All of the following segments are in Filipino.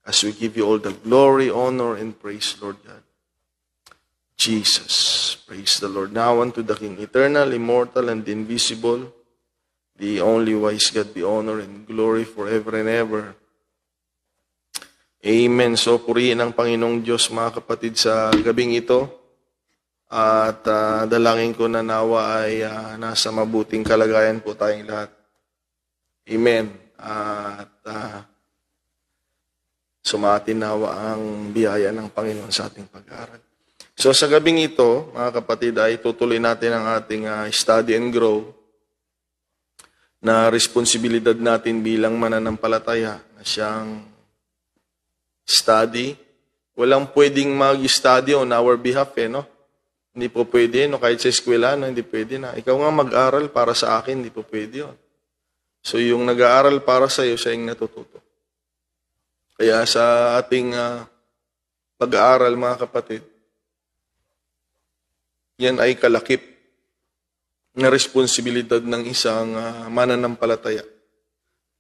as we give you all the glory, honor, and praise, Lord God. Jesus, praise the Lord. Now unto the King, eternal, immortal, and invisible, the only wise God, be honor and glory forever and ever. Amen. So, purihin ang Panginoong Diyos, mga kapatid, sa gabing ito. At dalangin ko na nawa ay nasa mabuting kalagayan po tayong lahat. Amen. At sumatin nawa ang biyaya ng Panginoon sa ating pag-aaral. So, sa gabing ito, mga kapatid, ay tutuloy natin ang ating study and grow na responsibilidad natin bilang mananampalataya na siyang study. Walang pwedeng mag-study on our behalf, no? Hindi po pwede, no? Kahit sa eskwela, no? Hindi pwede na. Ikaw nga mag-aral para sa akin, hindi po pwede yun. So, yung nag-aaral para sa iyo, siya yung natututo. Kaya sa ating pag-aaral, mga kapatid, yan ay kalakip na responsibilidad ng isang mananampalataya,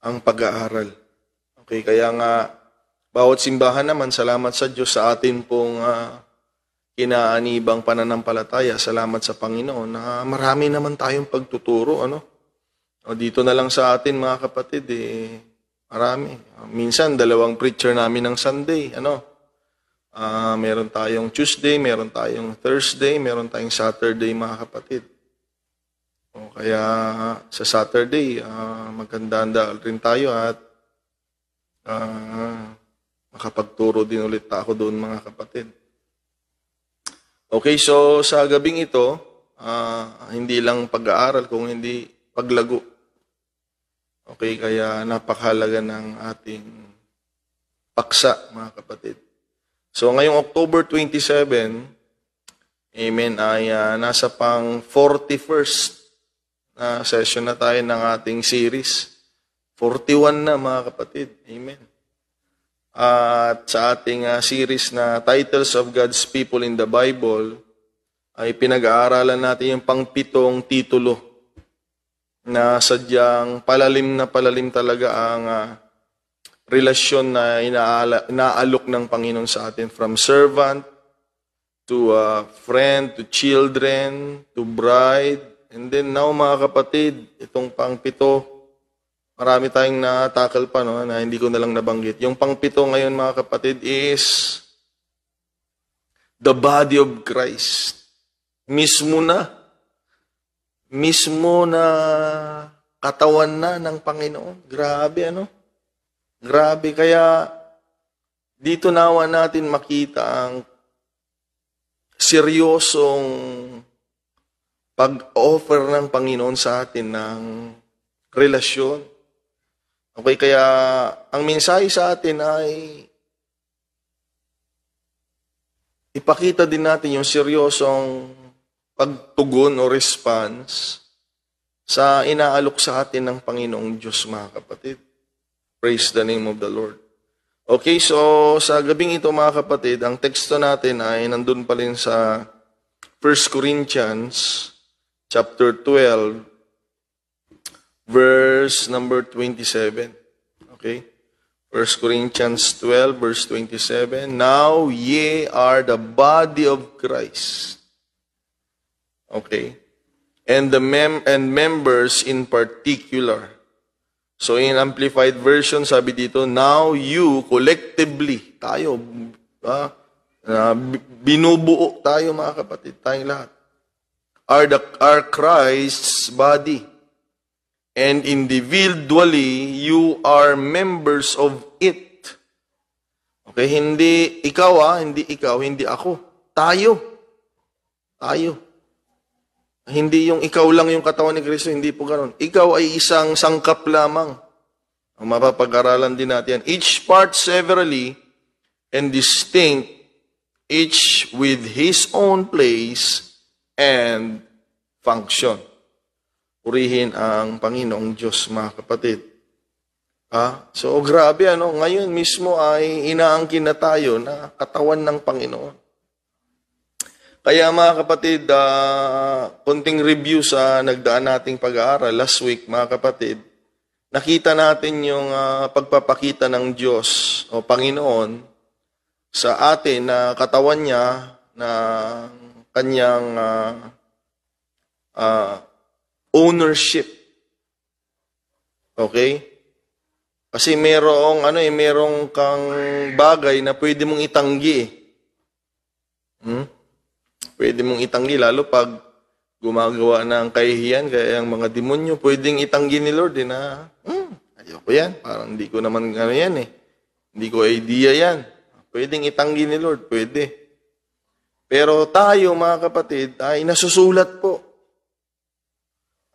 ang pag-aaral. Okay, kaya nga, bawat simbahan naman, salamat sa Diyos sa atin pong kinaanibang pananampalataya. Salamat sa Panginoon na marami naman tayong pagtuturo. O dito na lang sa atin, mga kapatid, marami. Minsan, 2 preacher namin ng Sunday. Meron tayong Tuesday, meron tayong Thursday, meron tayong Saturday, mga kapatid. O kaya sa Saturday, maganda rin tayo at makapagturo din ulit ako doon, mga kapatid. Okay, so sa gabing ito, hindi lang pag-aaral, kung hindi paglago. Okay, kaya napakahalaga ng ating paksa, mga kapatid. So ngayong October 27, amen, ay nasa pang 41st na session na tayo ng ating series. 41 na, mga kapatid. Amen. At sa ating series na Titles of God's People in the Bible, ay pinag-aaralan natin yung pang-7 titulo na sadyang palalim talaga ang relasyon na inaalok ng Panginoon sa atin, from servant to friend, to children, to bride. And then now, mga kapatid, itong pang-7, marami tayong na-tackle pa, no, na hindi ko na lang nabanggit. Yung pang-7 ngayon, mga kapatid, is the body of Christ. Mismo na katawan na ng Panginoon. Grabe, Grabe. Kaya dito nawa natin makita ang seryosong pag-offer ng Panginoon sa atin ng relasyon. Okay, kaya ang mensahe sa atin ay ipakita din natin yung seryosong pagtugon o response sa inaalok sa atin ng Panginoong Diyos, mga kapatid. Praise the name of the Lord. Okay, so sa gabing ito, mga kapatid, ang teksto natin ay nandun pa rin sa 1 Corinthians chapter 12, verse number 27. Okay? 1 Corinthians 12, verse 27. Now ye are the body of Christ. Okay? And the members in particular. So in Amplified Version, sabi dito, now you collectively, tayo, binubuo tayo, mga kapatid, tayong lahat, are Christ's body. And individually, you are members of it. Okay, hindi ikaw, hindi ako. Tayo. Hindi yung ikaw lang yung katawan ni Kristo, hindi po ganoon. Ikaw ay isang sangkap lamang. Ang mapapag-aralan din natin. Each part severally and distinct, each with his own place and function. Purihin ang Panginoong Diyos, mga kapatid. So, grabe, ngayon mismo ay inaangkin na tayo na katawan ng Panginoon. Kaya, mga kapatid, konting review sa nagdaan nating pag-aaral last week, mga kapatid. nakita natin yung pagpapakita ng Diyos o Panginoon sa atin na katawan niya na kanyang ownership. Okay? Kasi merong kang bagay na pwede mong itanggi. Pwede mong itanggi, lalo pag gumagawa ng kahihiyan, kaya ang mga demonyo, pwedeng itanggi ni Lord na, ayoko yan, parang hindi ko naman yan eh. Hindi ko idea yan. Pwedeng itanggi ni Lord, pwede. Pero tayo, mga kapatid, ay nasusulat po.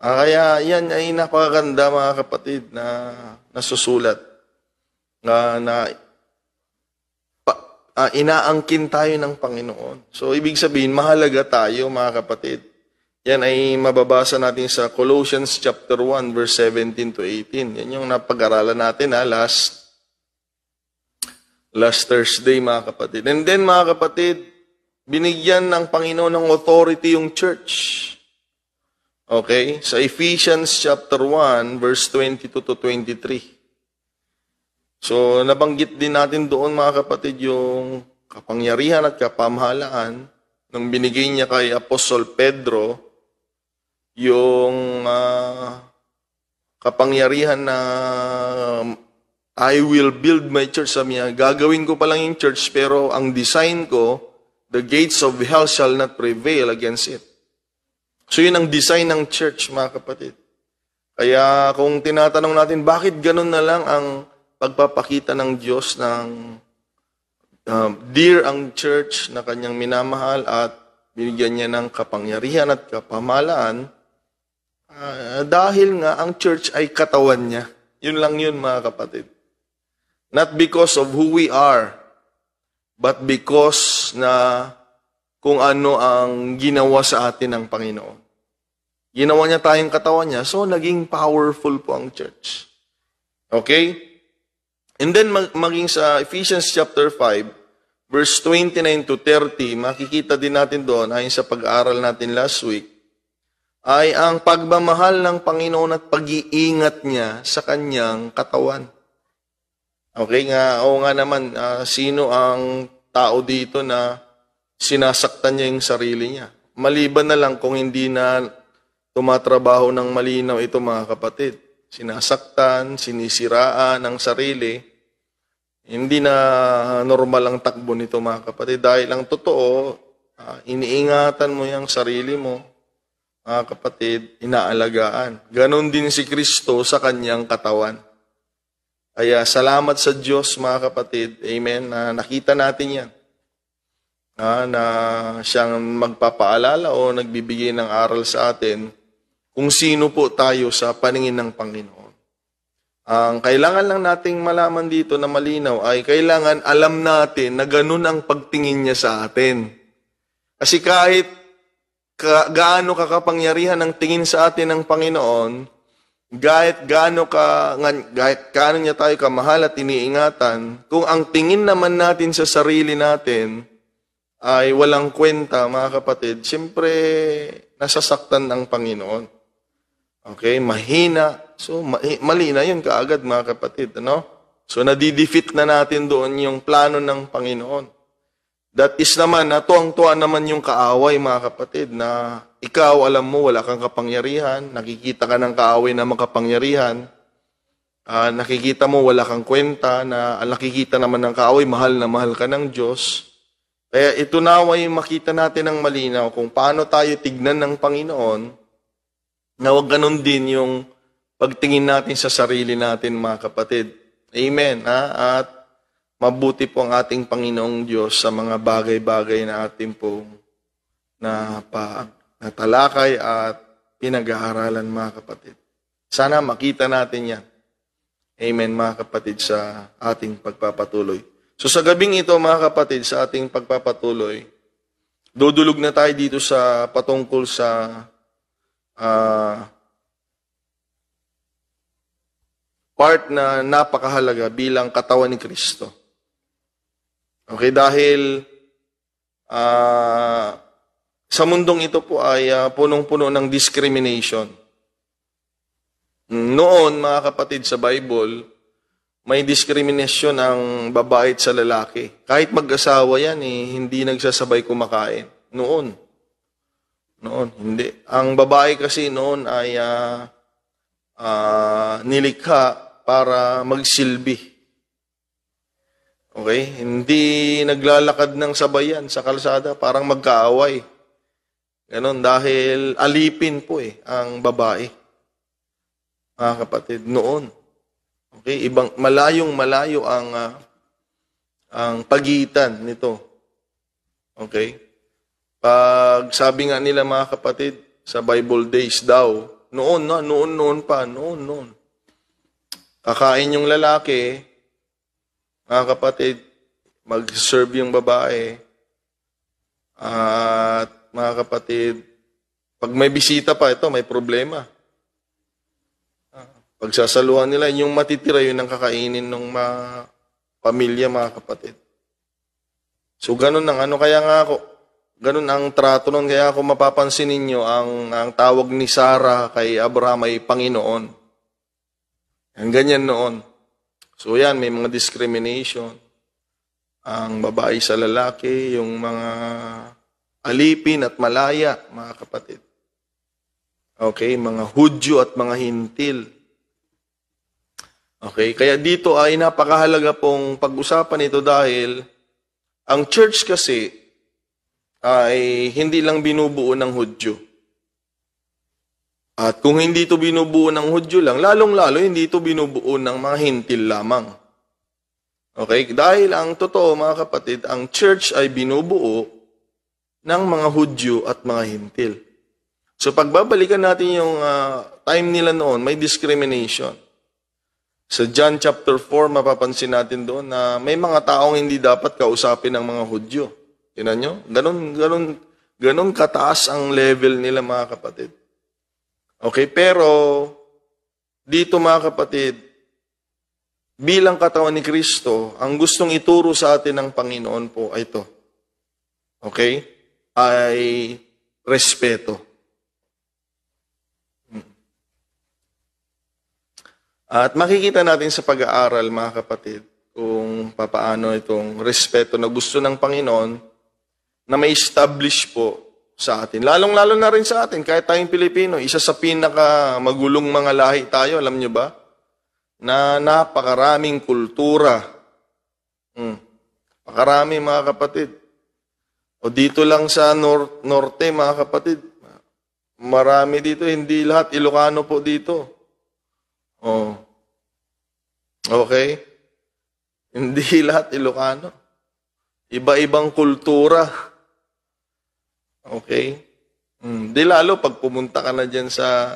Kaya yan ay napakaganda, mga kapatid, na nasusulat. Inaangkin tayo ng Panginoon. So, ibig sabihin, mahalaga tayo, mga kapatid. Yan ay mababasa natin sa Colossians chapter 1, verse 17 to 18. Yan yung napag-aralan natin last Thursday, mga kapatid. And then, mga kapatid, binigyan ng Panginoon ng authority yung church. Okay? Sa Ephesians chapter 1, verse 22 to 23. So, nabanggit din natin doon, mga kapatid, yung kapangyarihan at kapamahalaan nang binigay niya kay Apostol Pedro, yung kapangyarihan na I will build my church. Sabi niya, gagawin ko pa lang yung church, pero ang design ko, the gates of hell shall not prevail against it. So yun ang design ng church, mga kapatid. Kaya kung tinatanong natin, bakit ganun na lang ang pagpapakita ng Diyos ng dear ang church na kanyang minamahal at binigyan niya ng kapangyarihan at kapamahalaan, dahil nga ang church ay katawan niya. Yun lang yun, mga kapatid. Not because of who we are, but because na kung ano ang ginawa sa atin ng Panginoon. Ginawa niya tayong katawan niya, so naging powerful po ang church. Okay? And then maging sa Ephesians chapter 5, verse 29 to 30, makikita din natin doon, ayon sa pag-aaral natin last week, ay ang pagmamahal ng Panginoon at pag-iingat niya sa kanyang katawan. Okay nga, oo nga naman, sino ang tao dito na sinasaktan niya yung sarili niya? Maliban na lang kung hindi na tumatrabaho ng malinaw ito, mga kapatid. Sinasaktan, sinisiraan ang sarili. Hindi na normal ang takbo nito, mga kapatid. Dahil ang totoo, iniingatan mo yung sarili mo, mga kapatid, inaalagaan. Ganon din si Kristo sa kanyang katawan. Kaya salamat sa Diyos, mga kapatid. Amen. Nakita natin yan. Na siyang magpapaalala o nagbibigay ng aral sa atin kung sino po tayo sa paningin ng Panginoon. Ang kailangan lang nating malaman dito na malinaw ay kailangan alam natin na ganun ang pagtingin niya sa atin. Kasi kahit gaano kakapangyarihan ang tingin sa atin ng Panginoon, kahit gaano niya tayo kamahal at iniingatan, kung ang tingin naman natin sa sarili natin ay walang kwenta, mga kapatid, siyempre nasasaktan ang Panginoon. Okay, mahina. So, mali na yun kaagad, mga kapatid. Ano? So, nadidefeat na natin doon yung plano ng Panginoon. That is naman, tuwang-tuwa naman yung kaaway, mga kapatid, na ikaw, alam mo, wala kang kapangyarihan, nakikita ka ng kaaway na makapangyarihan, nakikita mo, wala kang kwenta, na nakikita naman ng kaaway, mahal na mahal ka ng Diyos. Kaya ito naway makita natin ng malinaw kung paano tayo tignan ng Panginoon, na huwag ganun din yung pagtingin natin sa sarili natin, mga kapatid. Amen. At mabuti po ang ating Panginoong Diyos sa mga bagay-bagay na ating pong natalakay at pinag-aaralan, mga kapatid. Sana makita natin yan. Amen, mga kapatid, sa ating pagpapatuloy. So sa gabing ito, mga kapatid, sa ating pagpapatuloy, dudulog na tayo dito sa patungkol sa part na napakahalaga bilang katawan ni Kristo. Okay, dahil sa mundong ito po ay punong-puno ng discrimination. Sa mundong ito po ay punong-puno ng discrimination. Sa mundong ito po ay punong-puno ng discrimination. Sa mundong ito po ay punong-puno ng discrimination. Sa mundong ito po ay punong-puno ng discrimination. Sa mundong ito po ay punong-puno ng discrimination. Noon, mga kapatid, sa Bible, may diskriminasyon ang babae at sa lalaki. Kahit mag-asawa yan, hindi nagsasabay kumakain. Noon, hindi. Ang babae kasi noon ay nilikha para magsilbi. Okay? Hindi naglalakad ng sabayan sa kalsada, parang magkaaway. Ganon, dahil alipin po ang babae. Mga kapatid, noon. Okay, malayo ang pagitan nito. Okay? Pag sabi nga nila, mga kapatid, sa Bible days daw, noon pa. Kakain yung lalaki, mga kapatid, mag-serve yung babae, at mga kapatid, pag may bisita pa, ito, may problema. Pagsasaluhan nila, yung matitira yun ang kakainin ng pamilya, mga kapatid. So, ganun ganun ang trato nun. Kaya kung mapapansin ninyo, ang tawag ni Sarah kay Abraham ay Panginoon. Ang ganyan noon. So, yan, may mga discrimination. Ang babae sa lalaki, yung mga alipin at malaya, mga kapatid. Okay, mga Hudyo at mga Hintil. Okay, kaya dito ay napakahalaga pong pag-usapan ito dahil ang church kasi ay hindi lang binubuo ng Hudyo. At kung hindi ito binubuo ng Hudyo lang, lalong-lalo hindi ito binubuo ng mga Hintil lamang. Okay, dahil ang totoo, mga kapatid, ang church ay binubuo ng mga Hudyo at mga Hintil. So pagbabalikan natin yung time nila noon, may discrimination. Sa John chapter 4, mapapansin natin doon na may mga taong hindi dapat kausapin ng mga Hudyo. Tingnan nyo? Ganon kataas ang level nila, mga kapatid. Okay, pero dito, mga kapatid, bilang katawan ni Kristo, ang gustong ituro sa atin ng Panginoon po ay ito. Okay? Ay respeto. At makikita natin sa pag-aaral, mga kapatid, kung papaano itong respeto na gusto ng Panginoon na may establish po sa atin. Lalong-lalo na rin sa atin, kahit tayong Pilipino, isa sa pinaka-magulong mga lahi tayo, alam nyo ba? Na napakaraming kultura. Napakarami, mga kapatid. O dito lang sa norte, mga kapatid, marami dito, hindi lahat Ilocano po dito. Oh. Okay? Hindi lahat Ilocano. Iba-ibang kultura. Okay? Di lalo pag pumunta ka na dyan sa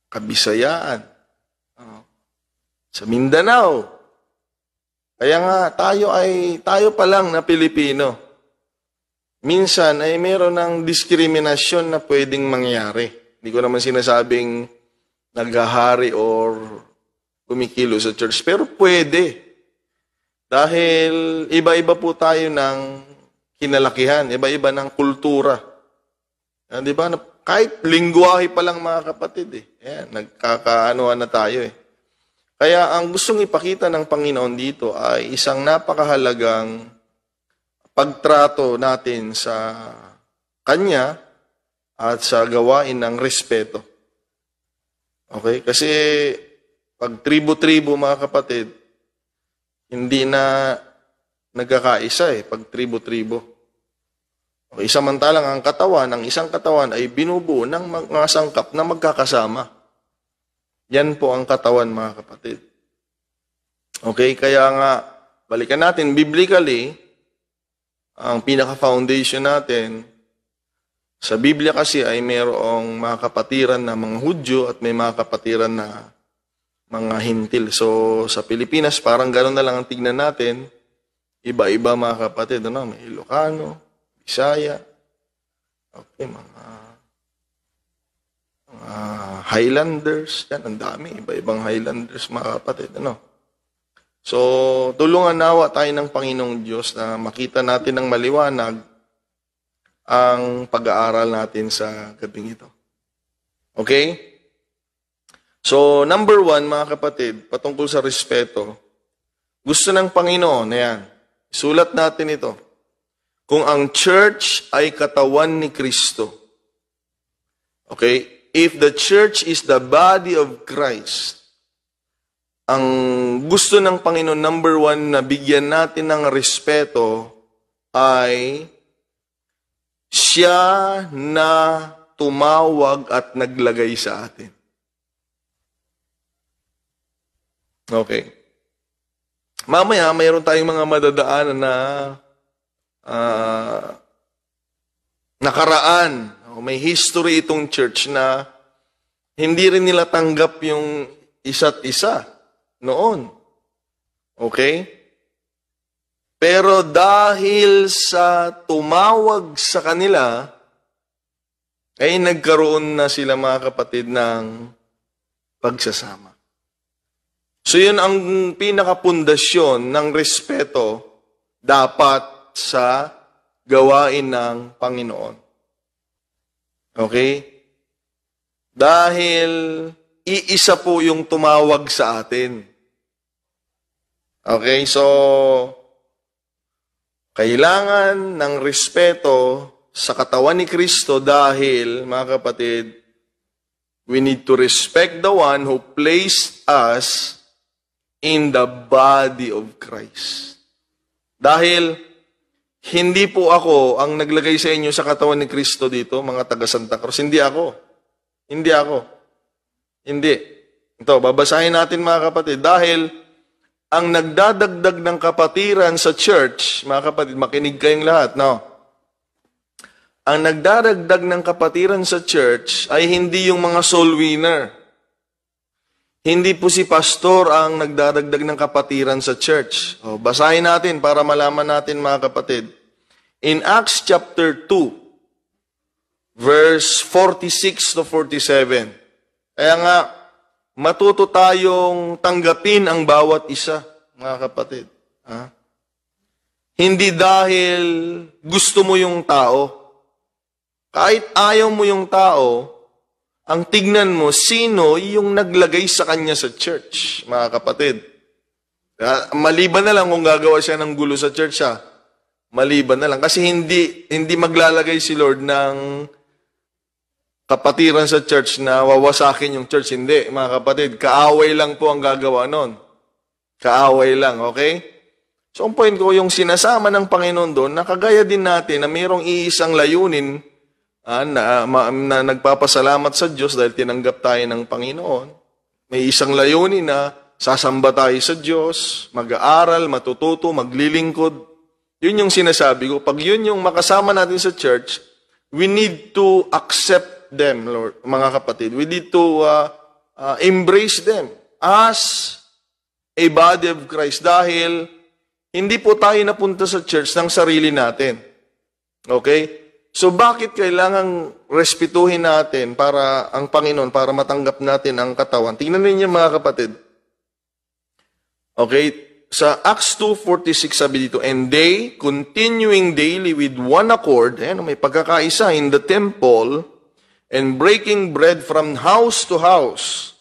Kabisayaan. Sa Mindanao. Kaya nga, tayo pa lang na Pilipino. Minsan ay meron ng diskriminasyon na pwedeng mangyari. Hindi ko naman sinasabing naghahari or kumikilo sa church. Pero pwede. Dahil iba-iba po tayo ng kinalakihan. Iba-iba ng kultura. Di ba? Kahit lingwahe pa lang, mga kapatid. Ayan, nagkakaanuhan na tayo. Kaya ang gustong ipakita ng Panginoon dito ay isang napakahalagang pagtrato natin sa Kanya at sa gawain ng respeto. Okay? Kasi pag tribo-tribo, mga kapatid, hindi na nagkakaisa pag tribo-tribo. Okay, samantalang ang isang katawan ay binubuo ng mga sangkap na magkakasama. Yan po ang katawan, mga kapatid. Okay, kaya nga, balikan natin, biblically, ang pinaka-foundation natin, sa Biblia kasi ay mayroong mga kapatiran na mga Hudyo at may mga kapatiran na mga Hintil. So, sa Pilipinas, parang gano'n na lang ang tignan natin. Iba-iba, mga kapatid. May Ilocano, Bisaya, okay, mga Highlanders. Yan, ang dami. Iba-ibang Highlanders, mga kapatid. So, tulungan nawa tayo ng Panginoong Diyos na makita natin ng maliwanag ang pag-aaral natin sa gabing ito. Okay? So, number 1, mga kapatid, patungkol sa respeto, gusto ng Panginoon, ayan, sulat natin ito. Kung ang church ay katawan ni Kristo, okay, if the church is the body of Christ, ang gusto ng Panginoon, number 1, na bigyan natin ng respeto ay siya na tumawag at naglagay sa atin. Okay. Mamaya, mayroon tayong mga madadaanan na nakaraan. May history itong church na hindi rin nila tanggap yung isa't isa noon. Okay? Pero dahil sa tumawag sa kanila, ay nagkaroon na sila, mga kapatid, ng pagsasama. So yun ang pinakapundasyon ng respeto dapat sa gawain ng Panginoon. Okay? Dahil iisa po yung tumawag sa atin. Okay? So, kailangan ng respeto sa katawan ni Kristo dahil, mga kapatid, we need to respect the one who placed us in the body of Christ. Dahil, hindi po ako ang naglagay sa inyo sa katawan ni Kristo dito, mga taga Santa Cruz. Hindi ako. Hindi ako. Hindi. Ito, babasahin natin, mga kapatid. Dahil, ang nagdadagdag ng kapatiran sa church, mga kapatid, makinig kayong lahat, no? Ang nagdadagdag ng kapatiran sa church ay hindi yung mga soul winner. Hindi po si pastor ang nagdadagdag ng kapatiran sa church. O, basahin natin para malaman natin, mga kapatid. In Acts chapter 2, verse 46 to 47. Kaya nga, matuto tayong tanggapin ang bawat isa, mga kapatid. Ha? Hindi dahil gusto mo yung tao. Kahit ayaw mo yung tao, ang tignan mo, sino yung naglagay sa kanya sa church, mga kapatid. Maliban na lang kung gagawa siya ng gulo sa church, ha? Maliban na lang. Kasi hindi maglalagay si Lord ng kapatiran sa church na wawasakin yung church. Hindi, mga kapatid. Kaaway lang po ang gagawa nun. Kaaway lang, okay? So, ang point ko, yung sinasama ng Panginoon doon, nakagaya din natin na mayroong iisang layunin na nagpapasalamat sa Diyos dahil tinanggap tayo ng Panginoon. May isang layunin na sasamba tayo sa Diyos, mag-aaral, matututo, maglilingkod. Yun yung sinasabi ko. Pag yun yung makasama natin sa church, we need to accept them, Lord, mga kapatid. We need to embrace them as a body of Christ dahil hindi po tayo napunta sa church ng sarili natin. Okay? So bakit kailangang respetuhin natin para ang Panginoon, para matanggap natin ang katawan? Tingnan ninyo, mga kapatid. Okay? Sa Acts 2:46 sabi dito, and they, continuing daily with one accord, may pagkakaisa in the temple, and breaking bread from house to house,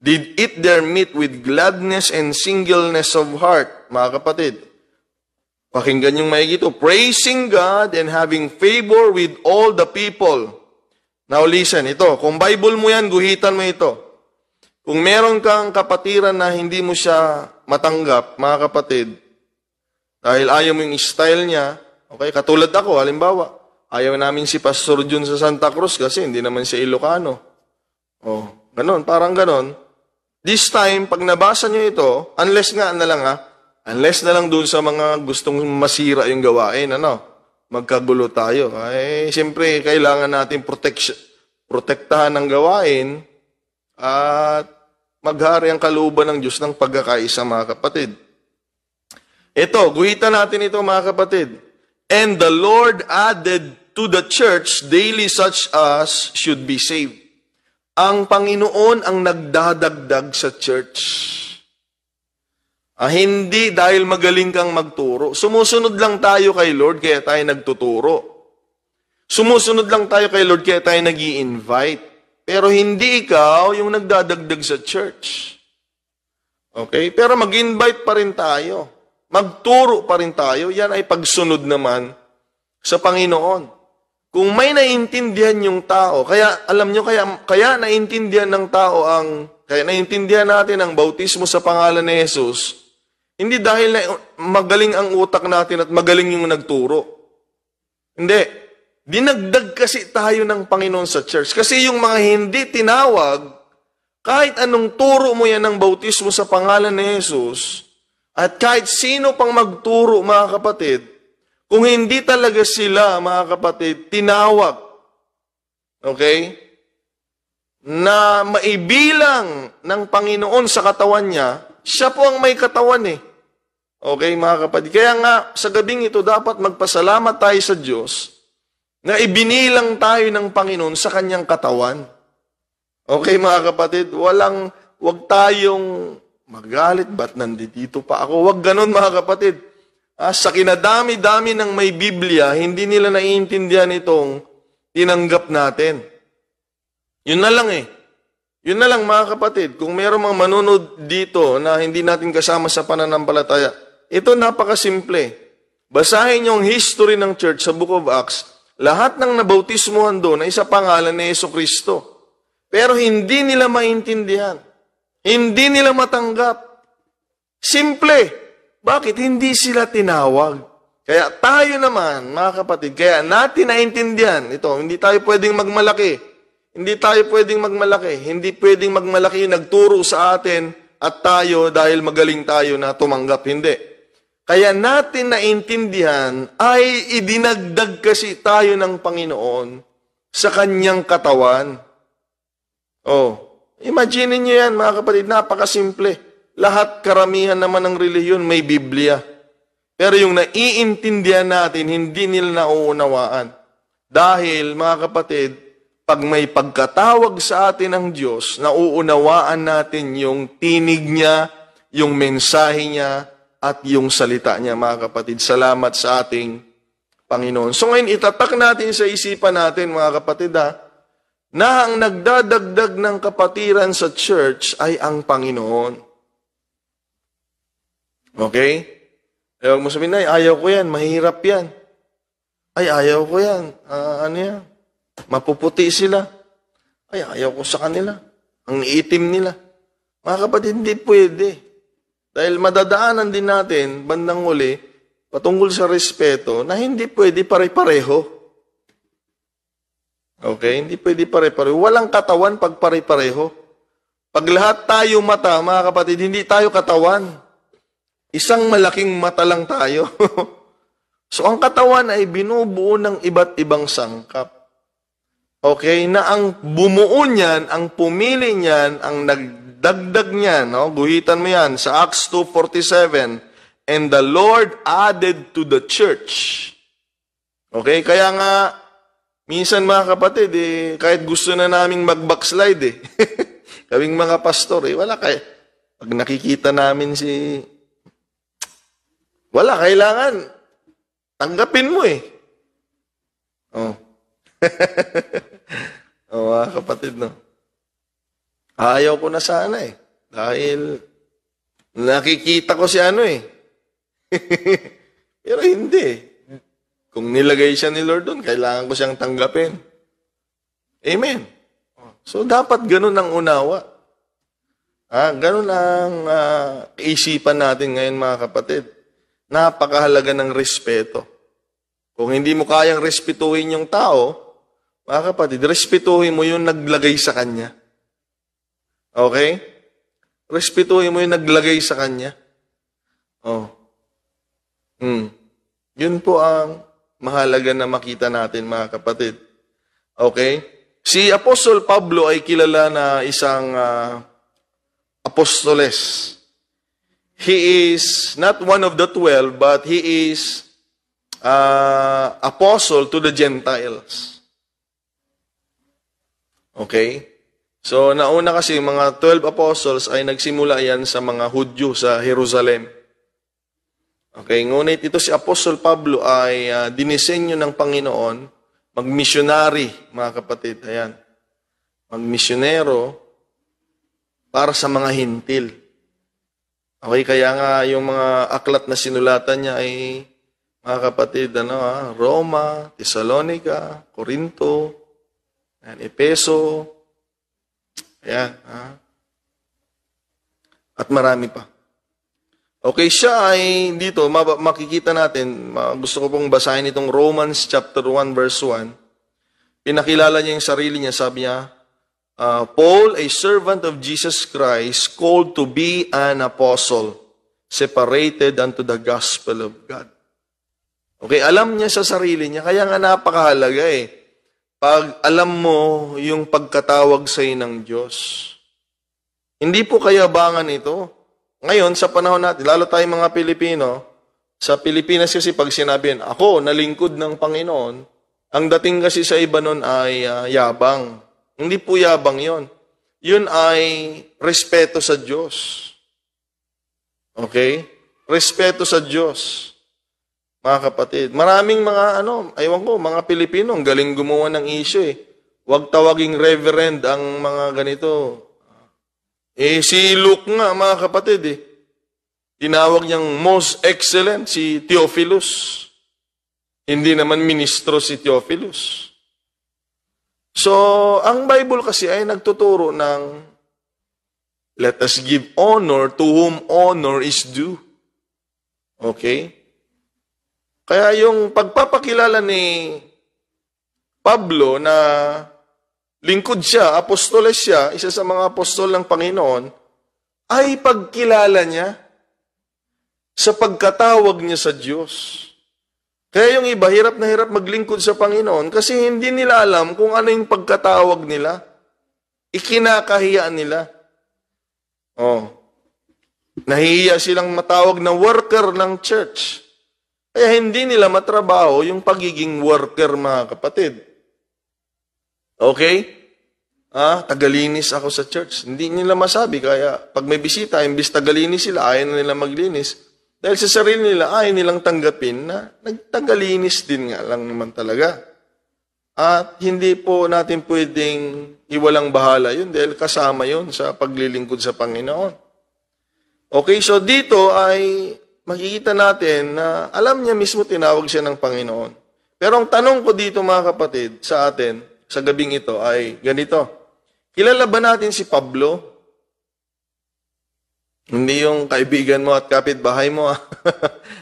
did eat their meat with gladness and singleness of heart. Mga kapatid, pakinggan yung maigi ito, praising God and having favor with all the people. Now listen, ito, kung Bible mo yan, guhitan mo ito. Kung meron kang kapatiran na hindi mo siya matanggap, mga kapatid, dahil ayaw mo yung style niya, okay, katulad ako, halimbawa, ayaw namin si Pastor Jun sa Santa Cruz kasi hindi naman siya Ilocano. Oh, ganon, parang ganon. This time, pag nabasa nyo ito, unless na lang dun sa mga gustong masira yung gawain, magkagulo tayo. Ay, siyempre, kailangan natin protektahan ng gawain at maghari ang kalooban ng Diyos ng pagkakaisa, mga kapatid. Ito, guhitan natin ito, mga kapatid. And the Lord added to the church daily such as should be saved. Ang Panginoon ang nagdadagdag sa church. Hindi dahil magaling kang magturo. Sumusunod lang tayo kay Lord kaya tayo nagtuturo. Sumusunod lang tayo kay Lord kaya tayo nag-i-invite. Pero hindi ikaw yung nagdadagdag sa church. Okay? Pero mag-invite pa rin tayo. Magturo pa rin tayo. Yan ay pagsunod naman sa Panginoon. Kung may naiintindihan yung tao, kaya alam nyo, kaya naiintindihan ng tao kaya naiintindihan natin ang bautismo sa pangalan ni Jesus, hindi dahil na magaling ang utak natin at magaling yung nagturo. Hindi. Dinagdag kasi tayo ng Panginoon sa church. Kasi yung mga hindi tinawag, kahit anong turo mo yan ng bautismo sa pangalan ni Jesus, at kahit sino pang magturo, mga kapatid, kung hindi talaga sila, mga kapatid, tinawag, okay, na maibilang ng Panginoon sa katawan niya, siya po ang may katawan eh. Okay, mga kapatid. Kaya nga, sa gabing ito, dapat magpasalamat tayo sa Diyos na ibinilang tayo ng Panginoon sa kanyang katawan. Okay, mga kapatid, wag tayong magalit, ba't nandito pa ako? Wag ganun, mga kapatid. Sa kinadami-dami ng may Biblia, hindi nila naiintindihan itong tinanggap natin. Yun na lang eh. Yun na lang, mga kapatid. Kung mayroong mga manunod dito na hindi natin kasama sa pananampalataya, ito napakasimple. Basahin niyo ang history ng church sa Book of Acts. Lahat ng nabautismuhan doon ay sa pangalan ni Jesucristo. Pero hindi nila maintindihan. Hindi nila matanggap. Simple. Bakit? Hindi sila tinawag. Kaya tayo naman, mga kapatid, kaya natin naintindihan. Ito, hindi tayo pwedeng magmalaki. Hindi tayo pwedeng magmalaki. Hindi pwedeng magmalaki yung nagturo sa atin at tayo dahil magaling tayo na tumanggap. Hindi. Kaya natin naintindihan ay idinagdag kasi tayo ng Panginoon sa kanyang katawan. Imagine niyo yan, mga kapatid, napakasimple. Lahat karamihan naman ng relihiyon may Biblia. Pero yung naiintindihan natin, hindi nila nauunawaan. Dahil, mga kapatid, pag may pagkatawag sa atin ng Diyos, nauunawaan natin yung tinig niya, yung mensahe niya, at yung salita niya, mga kapatid. Salamat sa ating Panginoon. So ngayon, itatak natin sa isipan natin, mga kapatid, na ang nagdadagdag ng kapatiran sa church ay ang Panginoon. Okay? Ayaw mo sabihin, ayaw ko yan, mahirap yan. Ay, ayaw ko yan. Ano yan? Mapuputi sila. Ay, ayaw ko sa kanila. Ang itim nila. Mga kapatid, hindi pwede. Dahil madadaanan din natin, bandang uli, patungkol sa respeto, na hindi pwede pare-pareho. Okay? Hindi pwede pare-pareho. Walang katawan pag pare-pareho. Pag lahat tayo mata, mga kapatid, hindi tayo katawan. Isang malaking mata lang tayo. So, ang katawan ay binubuo ng iba't ibang sangkap. Okay? Na ang bumuo niyan, ang pumili niyan, ang nagdagdag niyan, guhitan mo yan, sa Acts 2:47, and the Lord added to the church. Okay? Kaya nga, minsan mga kapatid, kahit gusto na naming mag-backslide, kaming mga pastor, wala kaya. Pag nakikita namin wala, kailangan. Tanggapin mo mga kapatid, no? Ayaw ko na sana Dahil nakikita ko si Pero hindi. Kung nilagay siya ni Lord doon, kailangan ko siyang tanggapin. Amen. So, dapat ganun ang unawa. Ganun ang isipan natin ngayon, mga kapatid. Napakahalaga ng respeto. Kung hindi mo kayang respetuhin yung tao, mga kapatid, respetuhin mo yung naglagay sa kanya. Okay? Respetuhin mo yung naglagay sa kanya. Yun po ang mahalaga na makita natin, mga kapatid. Okay? Si Apostol Pablo ay kilala na isang apostoles. He is not one of the 12, but he is apostle to the Gentiles. Okay? So, nauna kasi mga 12 apostles ay nagsimula yan sa mga Hudyo sa Jerusalem. Okay? Ngunit ito si Apostol Pablo ay dinisenyo ng Panginoon mag-missionary, mga kapatid. Ayan. magmisyonero para sa mga hintil. Okay, kaya nga yung mga aklat na sinulatan niya ay, mga kapatid, Roma, Thessalonica, Corinto, Epeso, ayan, at marami pa. Okay, siya ay dito, makikita natin, gusto ko pong basahin itong Romans chapter 1 verse 1. Pinakilala niya yung sarili niya, sabi niya, Paul, a servant of Jesus Christ, called to be an apostle, separated unto the gospel of God. Okay, alam niya sa sarili niya, kaya nga napakahalaga pag alam mo yung pagkatawag sa'yo ng Diyos. Hindi po kayabangan ito. Ngayon, sa panahon natin, lalo tayong mga Pilipino, sa Pilipinas kasi pag sinabihin, ako, nalingkod ng Panginoon, ang dating kasi sa iba nun ay yabang. Hindi po yabang yon. Yun ay respeto sa Diyos. Okay? Respeto sa Diyos. Mga kapatid. Maraming mga, mga Pilipino, ang galing gumawa ng issue Huwag tawaging reverend ang mga ganito. Si Luke nga, mga kapatid tinawag niyang most excellent, si Theophilus. Hindi naman ministro si Theophilus. So, ang Bible kasi ay nagtuturo ng let us give honor to whom honor is due. Okay? Kaya yung pagpapakilala ni Pablo na lingkod siya, apostoles siya, isa sa mga apostol ng Panginoon, ay pagkilala niya sa pagkatawag niya sa Diyos. Kaya yung iba, hirap na hirap maglingkod sa Panginoon kasi hindi nila alam kung ano yung pagkatawag nila. Ikinakahiya nila. Nahihiya silang matawag na worker ng church. Kaya hindi nila matrabaho yung pagiging worker, mga kapatid. Okay? Tagalinis ako sa church. Hindi nila masabi. Kaya pag may bisita, imbis tagalinis sila, ayaw na nila maglinis. Dahil sa sarili nila, ayaw nilang tanggapin na nagtagalinis din nga lang naman talaga. At hindi po natin pwedeng iwalang bahala yun dahil kasama yun sa paglilingkod sa Panginoon. Okay, so dito ay makikita natin na alam niya mismo tinawag siya ng Panginoon. Pero ang tanong ko dito, mga kapatid, sa atin, sa gabing ito ay ganito. Kilala ba natin si Pablo? Hindi yung kaibigan mo at kapitbahay mo.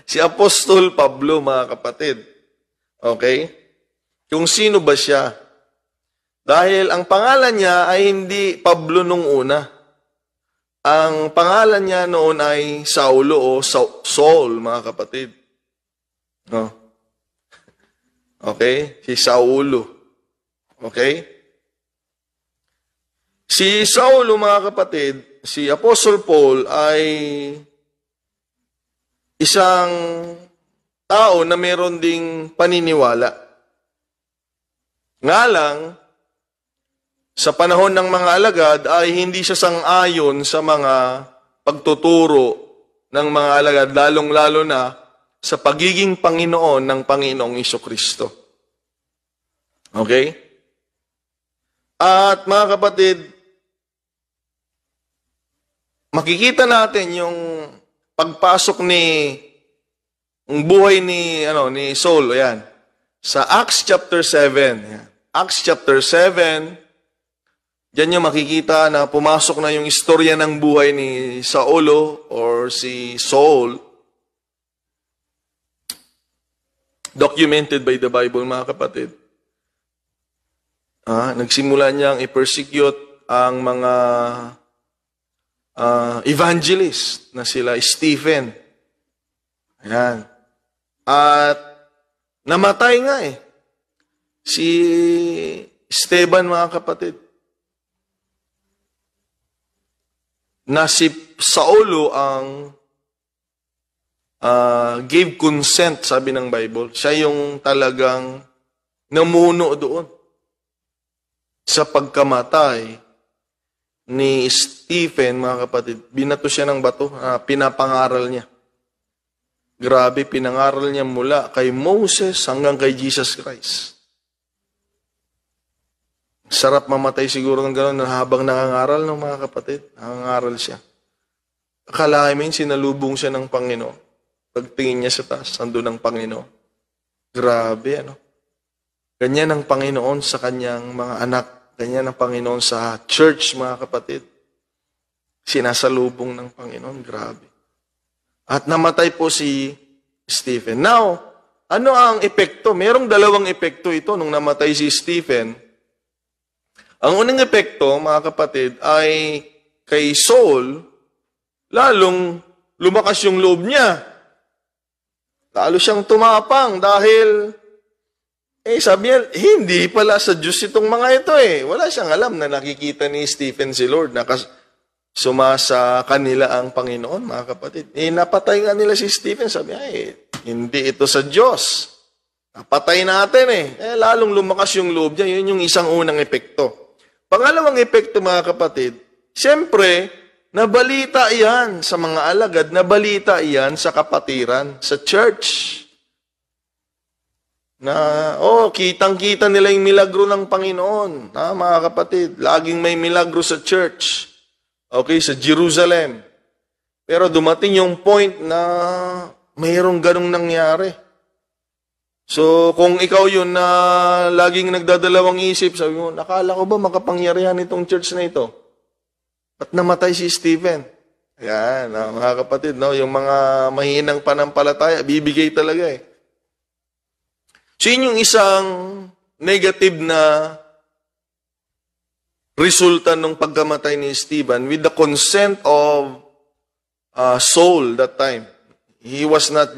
Si Apostol Pablo, mga kapatid. Okay? Kung sino ba siya? Dahil ang pangalan niya ay hindi Pablo nung una. Ang pangalan niya noon ay Saulo o Saul, mga kapatid. Okay? Si Saulo. Okay? Si Saulo, mga kapatid, si Apostle Paul ay isang tao na meron ding paniniwala. Nga lang, sa panahon ng mga alagad ay hindi siya sang-ayon sa mga pagtuturo ng mga alagad, lalong-lalo na sa pagiging Panginoon ng Panginoong Jesucristo. Okay? At mga kapatid, makikita natin yung pagpasok ang buhay ni Saul, ayan. Sa Acts chapter 7. Ayan. Acts chapter 7, diyan yung makikita na pumasok na yung istorya ng buhay ni Saulo or si Saul. Documented by the Bible, mga kapatid. Nagsimula niyang i-persecute ang mga evangelist na sila Stephen. Ayan. At namatay nga si Esteban, mga kapatid. Na si Saulo ang gave consent, sabi ng Bible. Siya yung talagang namuno doon sa pagkamatay ni Stephen, mga kapatid. Binato siya ng bato, pinapangaral niya. Grabe, pinangaral niya mula kay Moses hanggang kay Jesus Christ. Sarap mamatay siguro ng gano'n habang nangangaral ng mga kapatid. Nangangaral siya. Akalain mo yun, sinalubong siya ng Panginoon. Pagtingin niya sa taas, nandun ang Panginoon. Grabe, ano? Ganyan ang Panginoon sa kanyang mga anak. Ganyan ang Panginoon sa church, mga kapatid. Sinasalubong ng Panginoon. Grabe. At namatay po si Stephen. Now, ano ang epekto? Merong dalawang epekto ito nung namatay si Stephen. Ang unang epekto, mga kapatid, ay kay Saul, lalong lumakas yung loob niya. Lalo siyang tumapang dahil, sabi niya, hindi pala sa Diyos itong mga ito Wala siyang alam na nakikita ni Stephen si Lord, sumasa kanila ang Panginoon, mga kapatid. Napatay nga nila si Stephen, sabi niya, hindi ito sa Diyos. Napatay natin lalong lumakas yung loob niya, yun yung isang unang epekto. Pangalawang epekto, mga kapatid, siyempre, nabalita iyan sa mga alagad, nabalita iyan sa kapatiran, sa church. Na, kitang-kita nila yung milagro ng Panginoon. Mga kapatid, laging may milagro sa church. Okay, sa Jerusalem. Pero dumating yung point na mayroong ganong nangyari. So, kung ikaw yun na laging nagdadalawang isip, sabi mo, nakala ko ba makapangyarihan itong church na ito? At namatay si Stephen. Yan, mga kapatid, yung mga mahinang panampalataya, bibigay talaga So, yun yung isang negative na resulta ng pagkamatay ni Stephen with the consent of Saul that time. He was not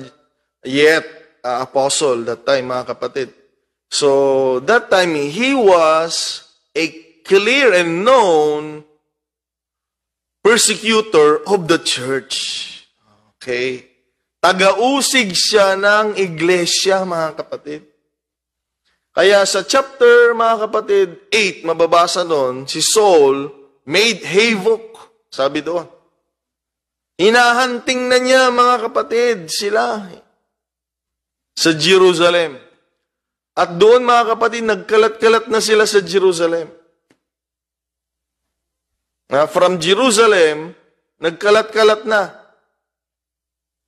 yet apostle that time, mga kapatid. So, that time, he was a clear and known persecutor of the church. Okay? Taga-usig siya ng iglesia, mga kapatid. Kaya sa chapter, mga kapatid, 8, mababasa doon, si Saul made havoc, sabi doon. Hinahunting na niya, mga kapatid, sila sa Jerusalem. At doon, mga kapatid, nagkalat-kalat na sila sa Jerusalem. From Jerusalem, nagkalat-kalat na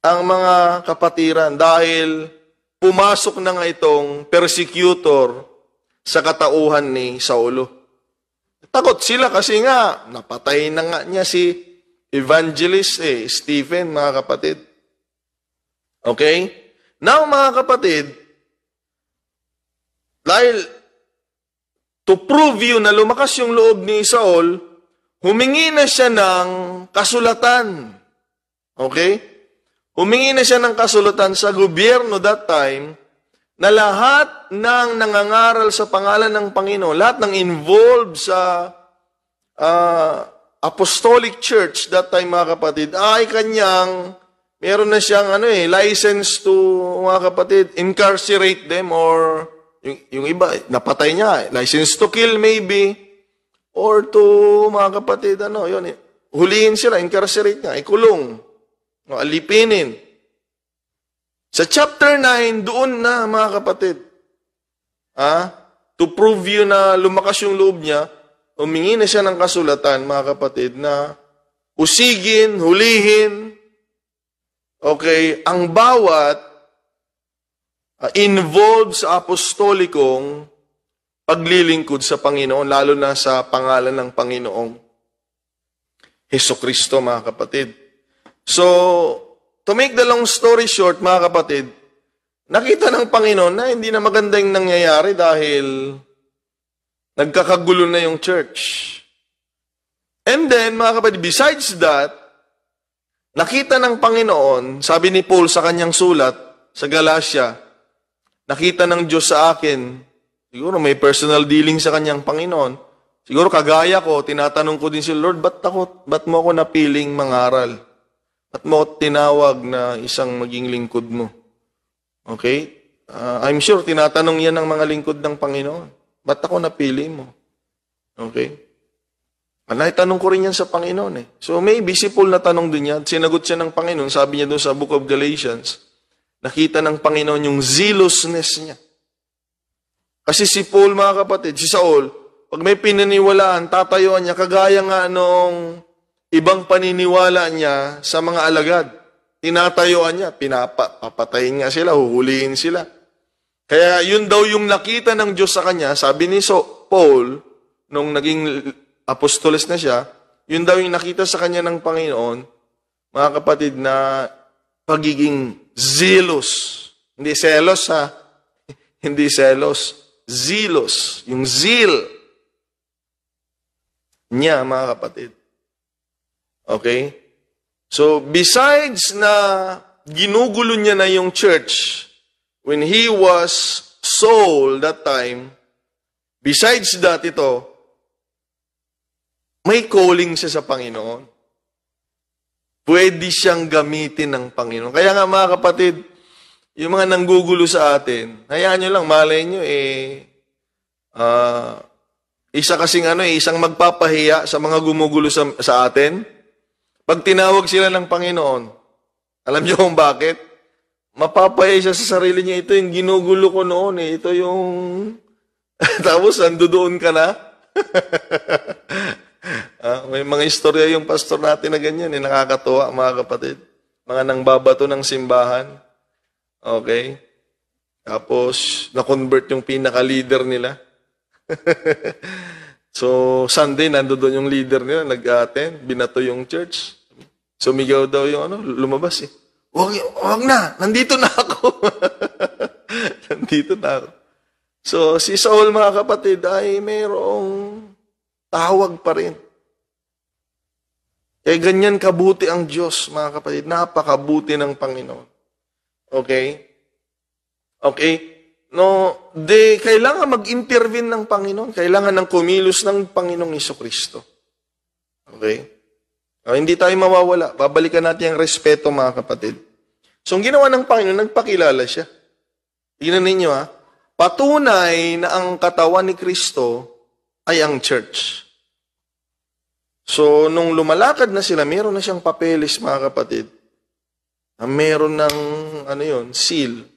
ang mga kapatiran dahil pumasok na nga itong persecutor sa katauhan ni Saulo. Takot sila kasi nga, napatay na nga niya si evangelist Stephen, mga kapatid. Okay? Now, mga kapatid, dahil to prove you na lumakas yung loob ni Saul, humingi na siya ng kasulatan. Okay? Humingi na siya ng kasulatan sa gobyerno that time na lahat ng nangangaral sa pangalan ng Panginoon, lahat ng involved sa apostolic church that time, mga kapatid, ay kanyang meron na siyang license to, mga kapatid, incarcerate them or yung iba, napatay niya. License to kill maybe. Or to, mga kapatid, hulihin sila, incarcerate niya, ikulong. Alipinin. Sa chapter 9, doon na, mga kapatid, to prove you na lumakas yung loob niya, humingi na siya ng kasulatan, mga kapatid, na usigin, hulihin, okay, ang bawat involved sa apostolikong paglilingkod sa Panginoon, lalo na sa pangalan ng Panginoong Hesukristo, mga kapatid. So, to make the long story short, mga kapatid, nakita ng Panginoon na hindi na maganda yung nangyayari dahil nagkakagulo na yung church. And then, mga kapatid, besides that, nakita ng Panginoon, sabi ni Paul sa kanyang sulat sa Galatia, nakita ng Diyos sa akin, siguro may personal dealing sa kanyang Panginoon, siguro kagaya ko, tinatanong ko din si Lord, ba't mo ako napiling mangaral? Ba't mo ako tinawag na isang maging lingkod mo? Okay? I'm sure, tinatanong yan ng mga lingkod ng Panginoon. Ba't ako napili mo? Okay? Naitanong ko rin yan sa Panginoon So maybe si Paul na tanong din yan. Sinagot siya ng Panginoon. Sabi niya doon sa Book of Galatians, nakita ng Panginoon yung zealousness niya. Kasi si Paul, mga kapatid, si Saul, pag may pinaniwalaan, tatayuan niya, kagaya nga nung ibang paniniwala niya sa mga alagad. Tinatayuan niya, papatayin nga sila, huhulihin sila. Kaya yun daw yung nakita ng Diyos sa kanya, sabi ni Paul, nung naging apostoles na siya, yun daw yung nakita sa kanya ng Panginoon, mga kapatid, na pagiging zealous. Hindi selos ha. Hindi selos. Zealous. Yung zeal niya, mga kapatid. Okay? So, besides na ginugulo niya na yung church, when he was Saul that time, besides that ito, may calling siya sa Panginoon. Pwede siyang gamitin ng Panginoon. Kaya nga mga kapatid, yung mga nanggugulo sa atin, hayaan nyo lang, malay nyo, isa kasing isang magpapahiya sa mga gumugulo sa atin. Pag tinawag sila ng Panginoon, alam nyo kung bakit? Mapapahiya siya sa sarili niya, ito yung ginugulo ko noon ito yung... Tapos, doon ka na? May mga istorya yung pastor natin na ganyan, nakakatuwa mga kapatid. Mga nangbabato ng simbahan. Okay? Tapos, na-convert yung pinaka-leader nila. So, Sunday, nandoon yung leader nila, nag-attend, binato yung church. Sumigaw daw yung lumabas eh. Wag na, nandito na ako. Nandito na ako. So, si Saul, mga kapatid, ay mayroong tawag pa rin. Kaya ganyan kabuti ang Diyos, mga kapatid. Napakabuti ng Panginoon. Okay? Okay? No, kailangan mag-intervene ng Panginoon. Kailangan ng kumilos ng Panginoong Jesucristo. Okay? Hindi tayo mawawala. Babalikan natin ang respeto, mga kapatid. So, ang ginawa ng Panginoon, nagpakilala siya. Tingnan ninyo, patunay na ang katawan ni Kristo ay ang church. So, nung lumalakad na sila, meron na siyang papeles, mga kapatid. Meron ng, seal,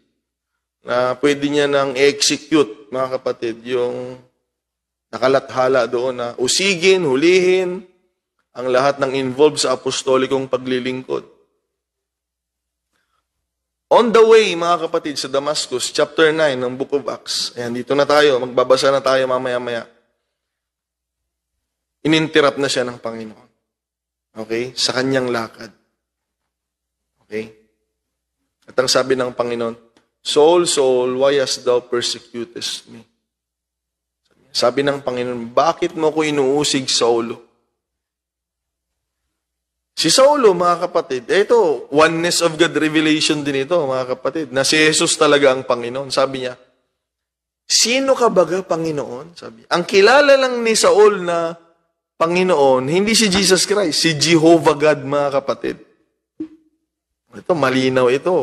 na pwede niya nang execute, mga kapatid, yung nakalathala doon na usigin, hulihin, ang lahat ng involved sa apostolikong paglilingkod. On the way, mga kapatid, sa Damascus, chapter 9 ng Book of Acts, ayan, dito na tayo, magbabasa na tayo mamaya-maya. Ininterrupt na siya ng Panginoon. Okay? Sa kanyang lakad. Okay? At ang sabi ng Panginoon, Saul, Saul, why hast thou persecutest me? Sabi ng Panginoon, bakit mo ko inuusig, Saulo? Si Saulo, mga kapatid, ito, oneness of God revelation din ito, mga kapatid, na si Jesus talaga ang Panginoon. Sabi niya, sino ka baga, Panginoon? Sabi. Ang kilala lang ni Saul na Panginoon, hindi si Jesus Christ, si Jehovah God, mga kapatid. Ito, malinaw ito.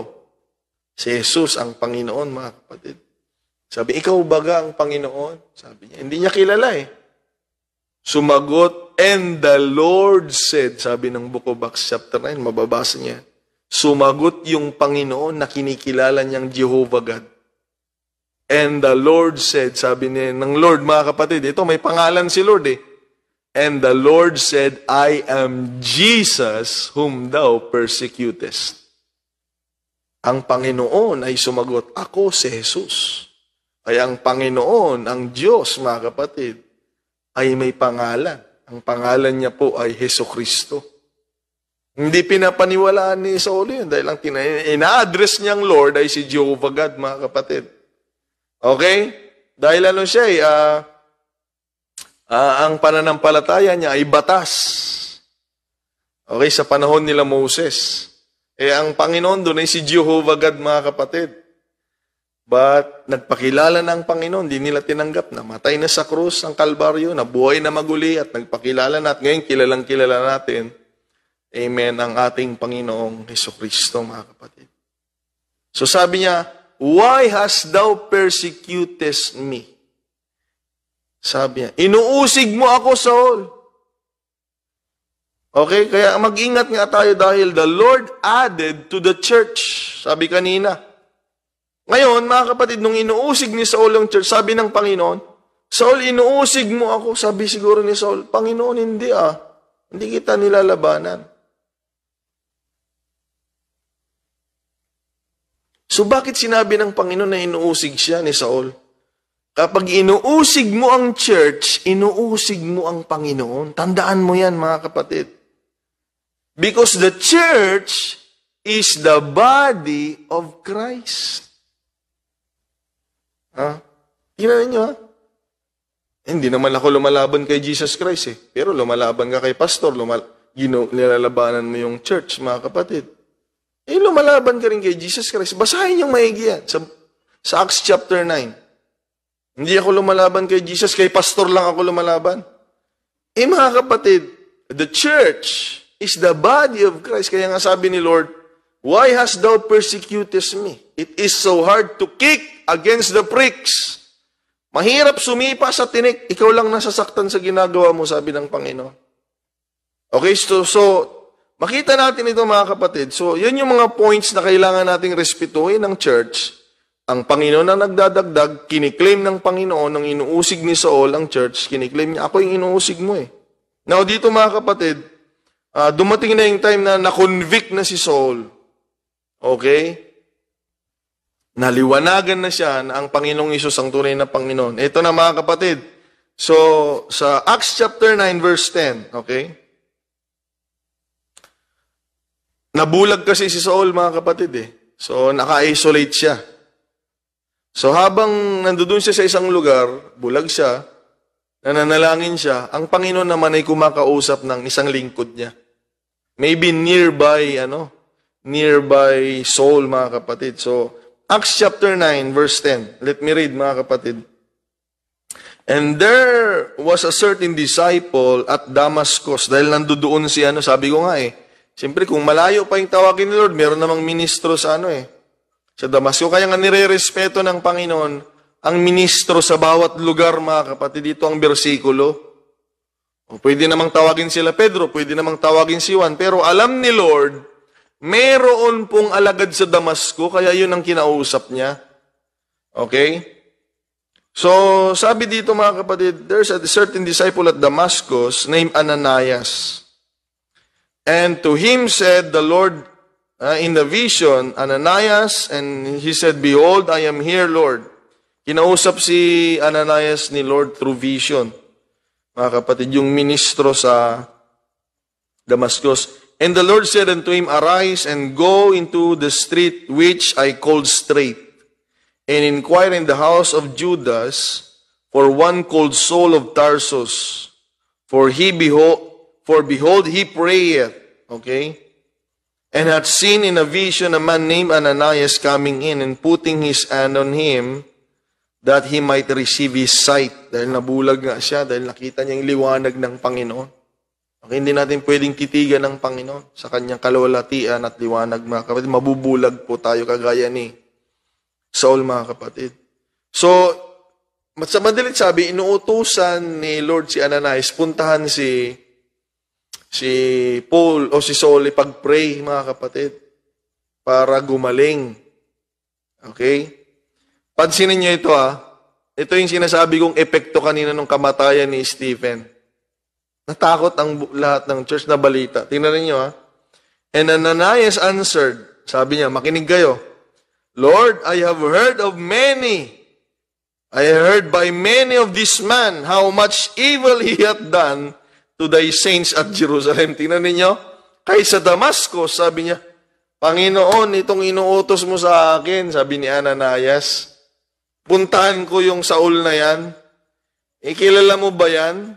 Si Jesus ang Panginoon, mga kapatid. Sabi, ikaw baga ang Panginoon? Sabi niya, hindi niya kilala eh. Sumagot, and the Lord said, sabi ng Book of Acts chapter 9, mababasa niya, sumagot yung Panginoon na kinikilala niyang Jehovah God. And the Lord said, sabi niya ng Lord, mga kapatid, ito may pangalan si Lord eh. And the Lord said, I am Jesus whom thou persecutest. Ang Panginoon ay sumagot, ako si Jesus. Kaya ang Panginoon, ang Diyos, mga kapatid, ay may pangalan. Ang pangalan niya po ay Jesucristo. Hindi pinapaniwalaan ni Saul yun dahil ang ina-address niyang Lord ay si Jehovah God, mga kapatid. Okay? Dahil siya ang pananampalataya niya ay batas. Okay, sa panahon nila Moses. Ang Panginoon doon ay si Jehovah God, mga kapatid. But nagpakilala na ang Panginoon, di nila tinanggap na matay na sa krus ang Kalbaryo, nabuhay na maguli at nagpakilala na. At ngayon, kilalang-kilala natin, amen, ang ating Panginoong Jesucristo, mga kapatid. So sabi niya, why hast thou persecutest me? Sabi niya, inuusig mo ako, Saul. Okay, kaya mag-ingat nga tayo dahil the Lord added to the church. Sabi kanina. Ngayon, mga kapatid, nung inuusig ni Saul ang church, sabi ng Panginoon, Saul, inuusig mo ako. Sabi siguro ni Saul, Panginoon, hindi ah. Hindi kita nilalabanan. So bakit sinabi ng Panginoon na inuusig siya ni Saul? Kapag inuusig mo ang church, inuusig mo ang Panginoon. Tandaan mo yan, mga kapatid. Because the church is the body of Christ. Tingnan niyo, Hindi naman ako lumalaban kay Jesus Christ eh. Pero lumalaban ka kay pastor, nilalabanan mo yung church, mga kapatid. Lumalaban ka rin kay Jesus Christ. Basahin yung maigi yan sa Acts chapter 9. Hindi ako lumalaban kay Jesus, kay pastor lang ako lumalaban. Mga kapatid, the church is the body of Christ. Kaya nga sabi ni Lord, why hast thou persecutest me? It is so hard to kick against the pricks. Mahirap sumipa sa tinik. Ikaw lang nasasaktan sa ginagawa mo, sabi ng Panginoon. Okay, so makita natin ito, mga kapatid. So, yun yung mga points na kailangan nating respetuhin ng church. Ang Panginoon na nagdadagdag, kiniklaim ng Panginoon, nang inuusig ni Saul ang church, kiniklaim niya, ako yung inuusig mo eh. Now, dito mga kapatid, dumating na yung time na na-convict na si Saul. Okay? Naliwanagan na siya na ang Panginoong Hesus ang tunay na Panginoon. Ito na mga kapatid. So, sa Acts chapter 9 verse 10, okay? Nabulag kasi si Saul, mga kapatid eh. So, naka-isolate siya. So, habang nandoon siya sa isang lugar, bulag siya, nananalangin siya, ang Panginoon naman ay kumakausap ng isang lingkod niya. Maybe nearby Saul, mga kapatid. So, Acts chapter 9, verse 10. Let me read, mga kapatid. And there was a certain disciple at Damascus. Dahil nandoon si sabi ko nga siyempre kung malayo pa yung tawagin ni Lord, meron namang ministro sa sa Damascus. Kaya nga nire-respeto ng Panginoon ang ministro sa bawat lugar, mga kapatid. Dito ang bersikulo. Pwede namang tawagin sila Pedro, pwede namang tawagin si Juan. Pero alam ni Lord, meron pong alagad sa Damascus, kaya yun ang kinausap niya. Okay? So, sabi dito, mga kapatid, there's a certain disciple at Damascus named Ananias. And to him said the Lord in the vision, Ananias, and he said, Behold, I am here, Lord. Kinausap si Ananias ni Lord through vision. Mga kapatid, yung ministro sa Damascus. And the Lord said unto him, Arise and go into the street which I called Straight, and inquire in the house of Judas for one called Saul of Tarsus. For behold, he prayeth, okay, and hath seen in a vision a man named Ananias coming in and putting his hand on him, that he might receive his sight. Dahil nabulag nga siya, dahil nakita niya yung liwanag ng Panginoon. Okay, hindi natin pwedeng titigan ng Panginoon sa kanyang kalawalatian at liwanag, mga kapatid. Mabubulag po tayo kagaya ni Saul, mga kapatid. So, sa madalit sabi, inuutusan ni Lord si Ananias, puntahan si Paul o si Saul, ipag-pray, mga kapatid, para gumaling. Okay? Pansinin niyo ito Ito yung sinasabi kong epekto kanina nung kamatayan ni Stephen. Natakot ang lahat ng church na balita. Tingnan niyo And Ananias answered, sabi niya, makinig kayo, Lord, I have heard by many of this man how much evil he hath done to thy saints at Jerusalem. Tingnan ninyo, kaysa Damascus, sabi niya, Panginoon, itong inuutos mo sa akin, sabi ni Ananias, puntahan ko yung Saul na yan. Kilala mo ba yan?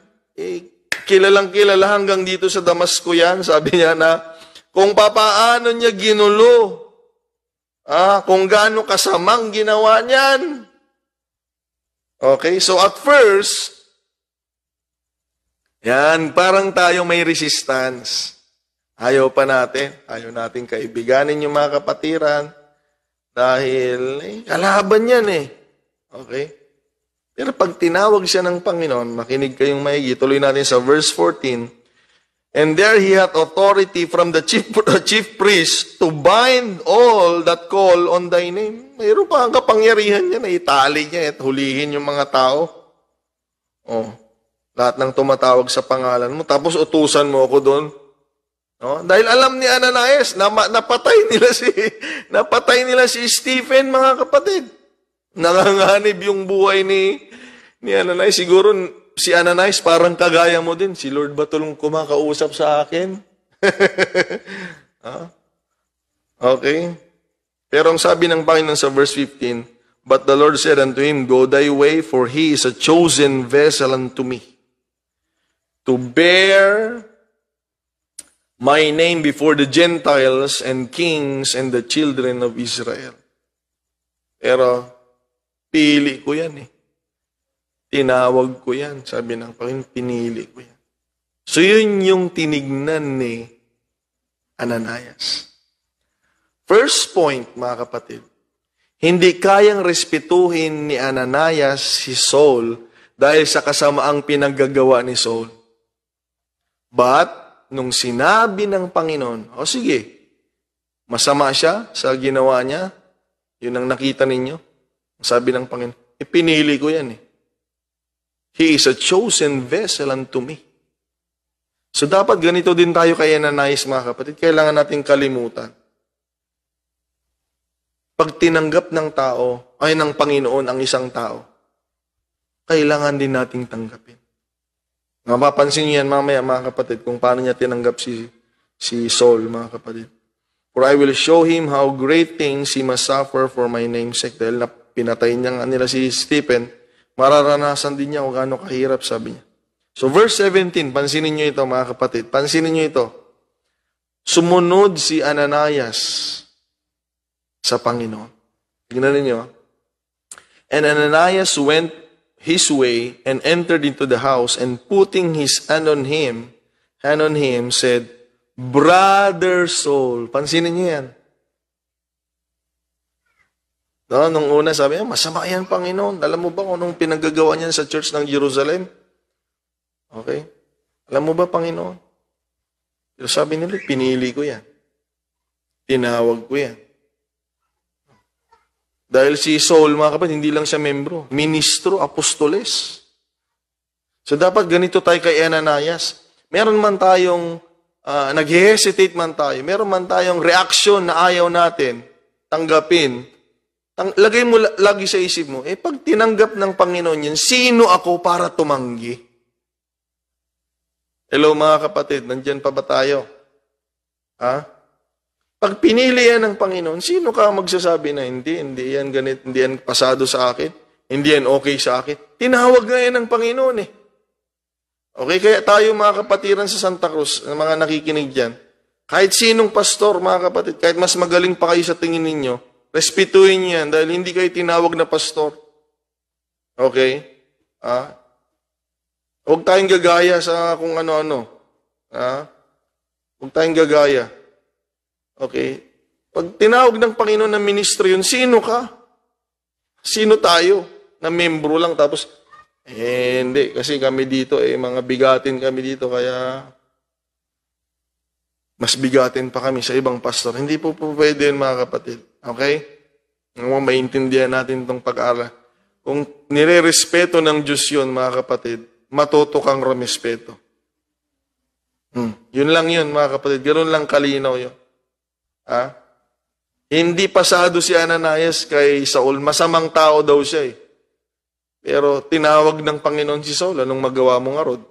Kilalang kilala hanggang dito sa Damascus yan. Sabi niya na, kung papaano niya ginulo, kung gaano kasamang ginawa niyan. Okay, so at first, yan, parang tayong may resistance. Ayaw pa natin. Ayaw natin kaibiganin yung mga kapatiran. Dahil, kalaban yan Okay? Pero pag tinawag siya ng Panginoon, makinig kayong maigi. Tuloy natin sa verse 14. And there he hath authority from the chief priest to bind all that call on thy name. Mayroon pa ang kapangyarihan niya na itali niya at hulihin yung mga tao. Oh, lahat ng tumatawag sa pangalan mo, tapos utusan mo ako doon. No? Dahil alam ni Ananias na napatay nila si Stephen, mga kapatid. Nanganganib yung buhay ni Ananias. Siguro si Ananias parang kagaya mo din. Si Lord ba tulong kumakausap sa akin? Okay. Pero ang sabi ng Panginoon sa verse 15, but the Lord said unto him, go thy way, for he is a chosen vessel unto me, to bear my name before the Gentiles and kings and the children of Israel. Pero, pili ko yan eh. Tinawag ko yan. Sabi ng Panginoon, pinili ko yan. So, yun yung tinignan ni Ananias. First point, mga kapatid, hindi kayang respetuhin ni Ananias si Saul dahil sa kasamaang pinaggagawa ni Saul. But, nung sinabi ng Panginoon, o sige, masama siya sa ginawa niya, yun ang nakita ninyo. Sabi ng Panginoon, ipinili ko yan eh. He is a chosen vessel unto me. So dapat ganito din tayo kay Ananias, mga kapatid. Kailangan natin kalimutan. Pag tinanggap ng tao, ay ng Panginoon ang isang tao, kailangan din nating tanggapin. Mapapansin niyo yan mamaya, mga kapatid, kung paano niya tinanggap si Saul, mga kapatid. For I will show him how great things he must suffer for my name's sake. Dahil na pinatay niya nila si Stephen, mararanasan din niya kung gaano kahirap, sabi niya. So verse 17, pansinin niyo ito, mga kapatid. Pansinin niyo ito. Sumunod si Ananias sa Panginoon. Tingnan ninyo. And Ananias went his way and entered into the house, and putting his hand on him, said, Brother Saul. Pansinin niyo yan. No, nung una sabi niya, masama yan, Panginoon. Alam mo ba kung anong pinagagawa niyan sa church ng Jerusalem? Okay? Alam mo ba, Panginoon? Pero sabi nila, pinili ko yan. Tinawag ko yan. Dahil si Saul, mga kapatid, hindi lang siya membro. Ministro, apostoles. So dapat ganito tayo kay Ananias. Meron man tayong, nag-hesitate man tayo, meron man tayong reaksyon na ayaw natin tanggapin. Lagay mo lagi sa isip mo, pag tinanggap ng Panginoon yan, sino ako para tumanggi? Hello mga kapatid, nandyan pa ba tayo? Ha? Pag pinili yan ng Panginoon, sino ka magsasabi na hindi yan ganit, hindi yan pasado sa akin, hindi yan okay sa akin? Tinawag nga yan ng Panginoon eh. Okay, kaya tayo mga kapatiran sa Santa Cruz, mga nakikinig dyan, kahit sinong pastor mga kapatid, kahit mas magaling pa kayo sa tingin ninyo, respetuhin niyo yan dahil hindi kayo tinawag na pastor. Okay? Huwag tayong gagaya sa kung ano-ano. Huwag tayong gagaya. Okay? Pag tinawag ng Panginoon na ministro yun, sino ka? Sino tayo? Na membro lang tapos, hindi. Kasi kami dito, mga bigatin kami dito, kaya mas bigatin pa kami sa ibang pastor. Hindi po pwede yun, mga kapatid. Okay? Maintindihan natin itong pag-aaral. Kung nire-respeto ng Diyos yun, mga kapatid, matuto kang rumespeto. Yun lang yun, mga kapatid. Ganoon lang kalinaw yun. Hindi pasado si Ananias kay Saul. Masamang tao daw siya eh. Pero tinawag ng Panginoon si Saul. Anong magawa mo nga rod?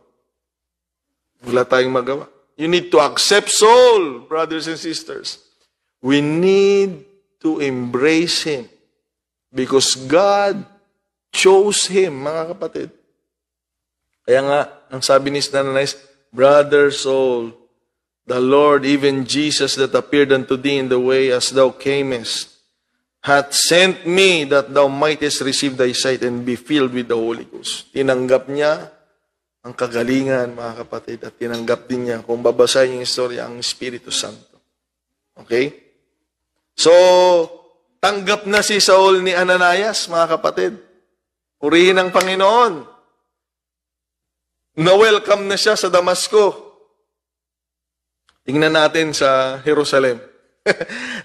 Wala tayong magawa. You need to accept Saul, brothers and sisters. We need to embrace him. Because God chose him, mga kapatid. Kaya nga, ang sabi ni Ananias, Brother Saul, the Lord, even Jesus that appeared unto thee in the way as thou camest, hath sent me that thou mightest receive thy sight and be filled with the Holy Ghost. Tinanggap niya ang kagalingan, mga kapatid, at tinanggap din niya, kung babasahin yung istorya, ang Espiritu Santo. Okay? So, tanggap na si Saul ni Ananias, mga kapatid. Purihin ang Panginoon. Na-welcome na siya sa Damasco. Tingnan natin sa Jerusalem.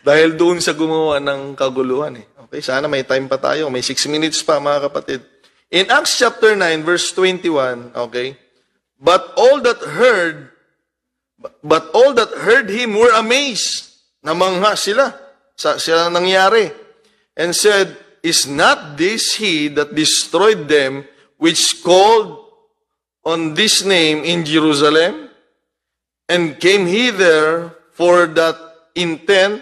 Dahil doon sa gumawa ng kaguluhan. Okay, sana may time pa tayo. May 6 minutes pa, mga kapatid. In Acts chapter 9, verse 21, okay, But all that heard him were amazed. Namangha sila sa nangyari. And said, Is not this he that destroyed them which called on this name in Jerusalem? And came hither for that intent,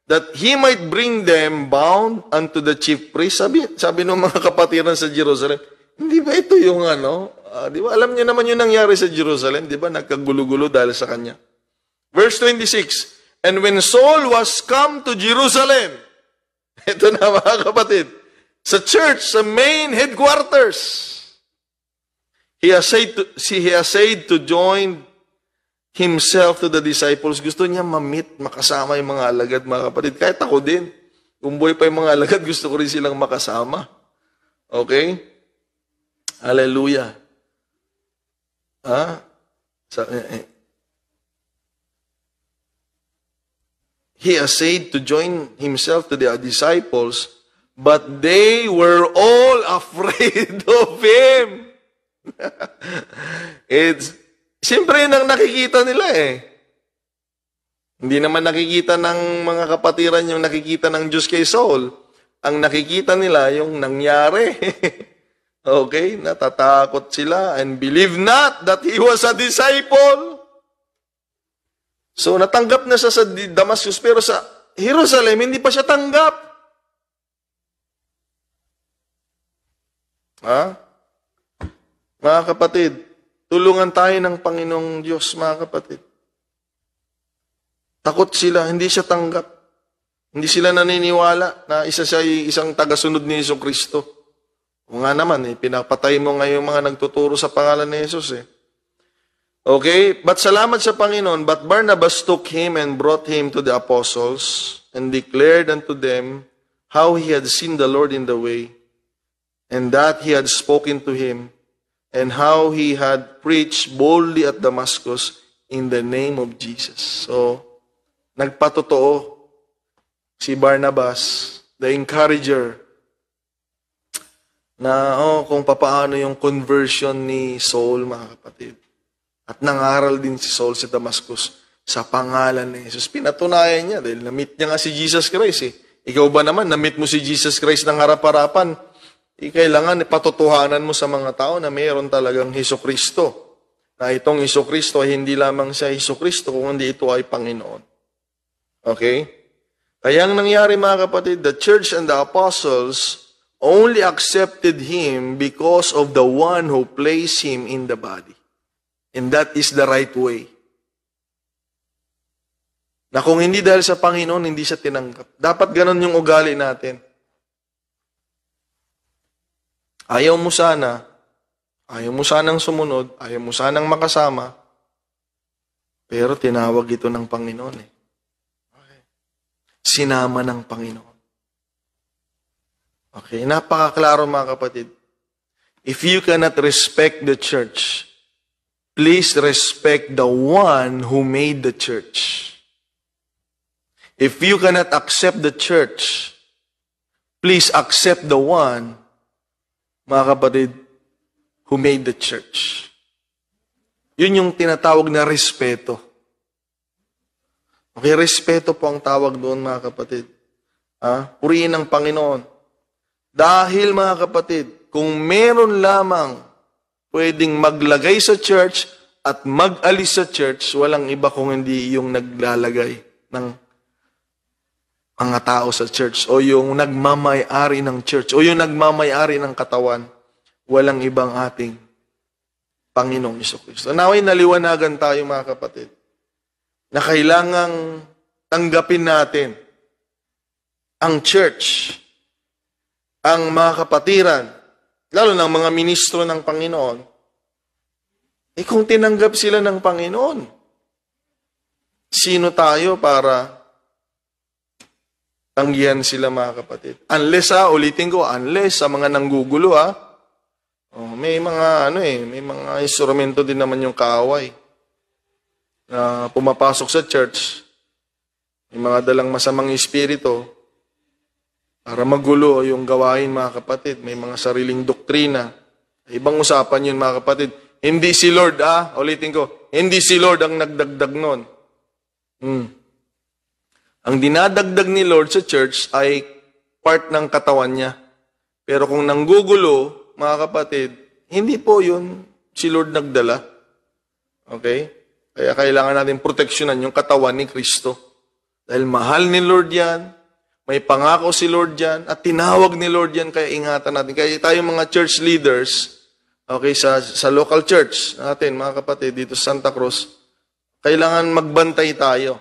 that he might bring them bound unto the chief priest. Sabi ng mga kapatiran sa Jerusalem, hindi ba ito yung di ba alam niyo naman yung nangyari sa Jerusalem, di ba? Nagkagulo-gulo dahil sa kanya. Verse 26, And when Saul was come to Jerusalem, ito na mga kapatid, sa church, sa main headquarters, he essayed to join himself to the disciples. Gusto niya ma-meet, makasama yung mga alagad, mga kapatid. Kahit ako din. Kung buhay pa yung mga alagad, gusto ko rin silang makasama. Okay? Hallelujah. He essayed to join himself to the disciples, but they were all afraid of him. Siyempre yun ang nakikita nila eh. Hindi naman nakikita ng mga kapatiran yung nakikita ng Diyos kay Saul. Ang nakikita nila yung nangyari. Okay? Natatakot sila and believe not that he was a disciple. So natanggap na siya sa Damascus, pero sa Jerusalem, hindi pa siya tanggap. Mga kapatid, tulungan tayo ng Panginoong Diyos, mga kapatid. Takot sila, hindi siya tanggap. Hindi sila naniniwala na isa siya isang tagasunod ni Jesucristo. O nga naman, pinapatay mo ngayon mga nagtuturo sa pangalan ni Jesus eh. Okay? But salamat sa Panginoon, but Barnabas took him and brought him to the apostles and declared unto them how he had seen the Lord in the way, and that he had spoken to him, and how he had preached boldly at Damascus in the name of Jesus. So, nagpatotoo si Barnabas, the encourager, na kung papaano yung conversion ni Saul, mga kapatid. At nangaral din si Saul sa Damascus sa pangalan ni Jesus. Pinatunayan niya dahil na-meet niya nga si Jesus Christ eh. Ikaw ba naman, na-meet mo si Jesus Christ ng harap-harapan? Kailangan patutuhanan mo sa mga tao na mayroon talagang Jesucristo. Na itong Jesucristo ay hindi lamang siya Jesucristo, kung hindi ito ay Panginoon. Okay? Kaya ang nangyari, mga kapatid, the church and the apostles only accepted him because of the one who placed him in the body. And that is the right way. Na kung hindi dahil sa Panginoon, hindi siya tinanggap. Dapat ganun yung ugali natin. Ayaw mo sanang sumunod, ayaw mo sanang makasama, pero tinawag ito ng Panginoon eh. Okay. Sinama ng Panginoon. Okay, napakaklaro mga kapatid. If you cannot respect the church, please respect the one who made the church. If you cannot accept the church, please accept the one, mga kapatid, who made the church. Yun yung tinatawag na respeto. Okay, respeto po ang tawag doon, mga kapatid. Purihin ang Panginoon. Dahil, mga kapatid, kung meron lamang pwedeng maglagay sa church at mag-alis sa church, walang iba kung hindi yung naglalagay ng mga tao sa church o yung nagmamay-ari ng church o yung nagmamay-ari ng katawan. Walang ibang ating Panginoong Jesucristo. Naway naliwanagan tayo, mga kapatid, na kailangang tanggapin natin ang church, ang mga kapatiran, lalo ng mga ministro ng Panginoon, kung tinanggap sila ng Panginoon, sino tayo para tanggihan sila, mga kapatid? Unless, ulitin ko, unless sa mga nanggugulo, may mga, may mga instrumento din naman yung kaaway na pumapasok sa church, may mga dalang masamang espiritu, Para magulo yung gawain, mga kapatid. May mga sariling doktrina. Ibang usapan yun, mga kapatid. Hindi si Lord, ulitin ko, hindi si Lord ang nagdagdag nun. Ang dinadagdag ni Lord sa church ay part ng katawan niya. Pero kung nanggugulo, mga kapatid, hindi po yun si Lord nagdala. Okay? Kaya kailangan natin proteksyonan yung katawan ni Kristo. Dahil mahal ni Lord yan, may pangako si Lord yan, at tinawag ni Lord yan, kaya ingatan natin. Kaya tayo mga church leaders, okay, sa local church natin, mga kapatid, dito sa Santa Cruz, kailangan magbantay tayo.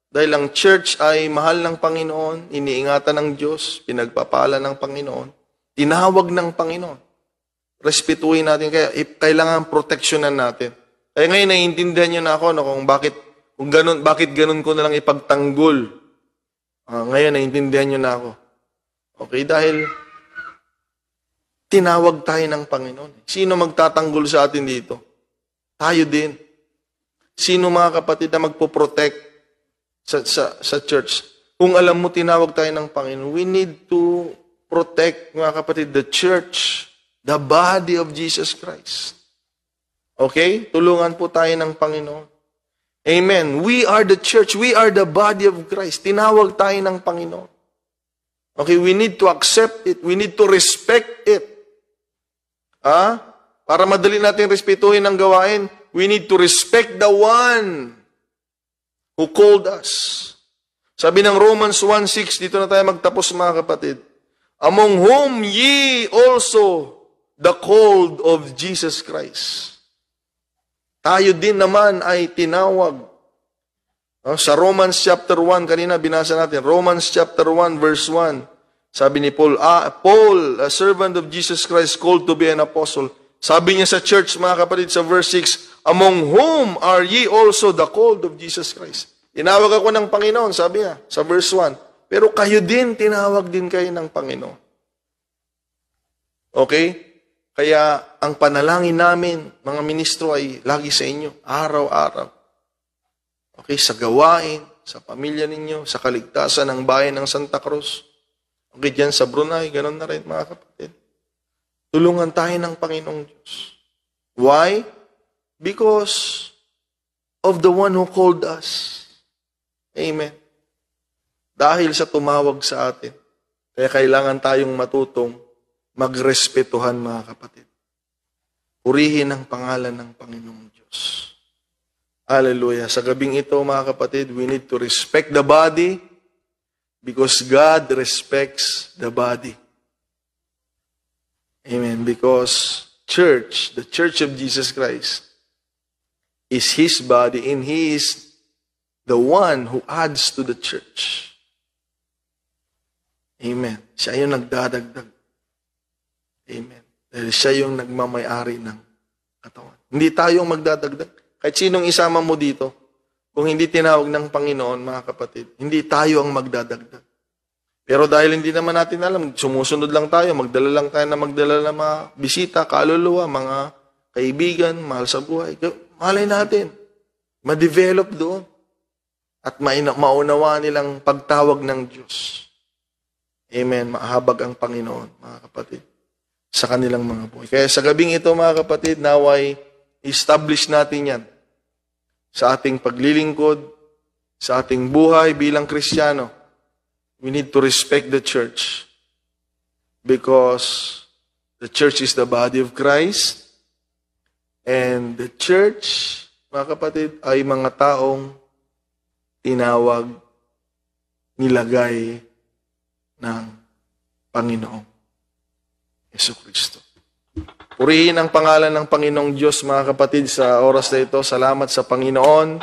Dahil ang church ay mahal ng Panginoon, iniingatan ng Diyos, pinagpapala ng Panginoon, tinawag ng Panginoon. Respetuhin natin, kaya kailangan proteksyonan natin. Kaya ngayon, naiintindihan niyo na ako bakit ganun ko na lang ipagtanggol. Ngayon, naiintindihan niyo na ako. Okay, dahil tinawag tayo ng Panginoon. Sino magtatanggol sa atin dito? Tayo din. Sino, mga kapatid, na magpoprotect sa church? Kung alam mo, tinawag tayo ng Panginoon, we need to protect, mga kapatid, the church, the body of Jesus Christ. Okay? Tulungan po tayo ng Panginoon. Amen. We are the church. We are the body of Christ. Tinawag tayo ng Panginoon. Okay, we need to accept it. We need to respect it. Para madali natin respetuhin ang gawain, we need to respect the one who called us. Sabi ng Romans 1:6, dito na tayo magtapos, mga kapatid. Among whom ye also the called of Jesus Christ. Tayo din naman ay tinawag. Sa Romans chapter 1, kanina binasa natin, Romans chapter 1 verse 1, sabi ni Paul, Paul, a servant of Jesus Christ, called to be an apostle. Sabi niya sa church, mga kapatid, sa verse 6, among whom are ye also the called of Jesus Christ. Tinawag ako ng Panginoon, sabi niya, sa verse 1. Pero kayo din, tinawag din kayo ng Panginoon. Okay? Kaya ang panalangin namin, mga ministro, ay lagi sa inyo, araw-araw. Okay, sa gawain, sa pamilya ninyo, sa kaligtasan ng bayan ng Santa Cruz. Okay, dyan sa Brunei, ganoon na rin, mga kapatid. Tulungan tayo ng Panginoong Diyos. Why? Because of the one who called us. Amen. Dahil sa tumawag sa atin. Kaya kailangan tayong matutong magrespetuhan, mga kapatid. Purihin ang pangalan ng Panginoong Diyos. Hallelujah. Sa gabing ito, mga kapatid, we need to respect the body because God respects the body. Amen. Because church, the church of Jesus Christ, is His body and He is the one who adds to the church. Amen. Siya yung nagdadagdag. Amen. Dahil siya yung nagmamayari ng katawan. Hindi tayong magdadagdag. Kahit sinong isama mo dito, kung hindi tinawag ng Panginoon, mga kapatid, hindi tayo ang magdadagdag. Pero dahil hindi naman natin alam, sumusunod lang tayo, magdala lang tayo na magdala ng mga bisita, kaluluwa, mga kaibigan, mahal sa buhay. Malay natin, ma-develop doon. At maunawa nilang pagtawag ng Diyos. Amen. Mahabag ang Panginoon, mga kapatid, sa kanilang mga buhay. Kaya sa gabing ito, mga kapatid, naway establish natin yan sa ating paglilingkod, sa ating buhay bilang Kristiyano. We need to respect the church because the church is the body of Christ and the church, mga kapatid, ay mga taong tinawag, nilagay ng Panginoong Jesucristo. Purihin ang pangalan ng Panginoong Diyos, mga kapatid, sa oras na ito. Salamat sa Panginoon.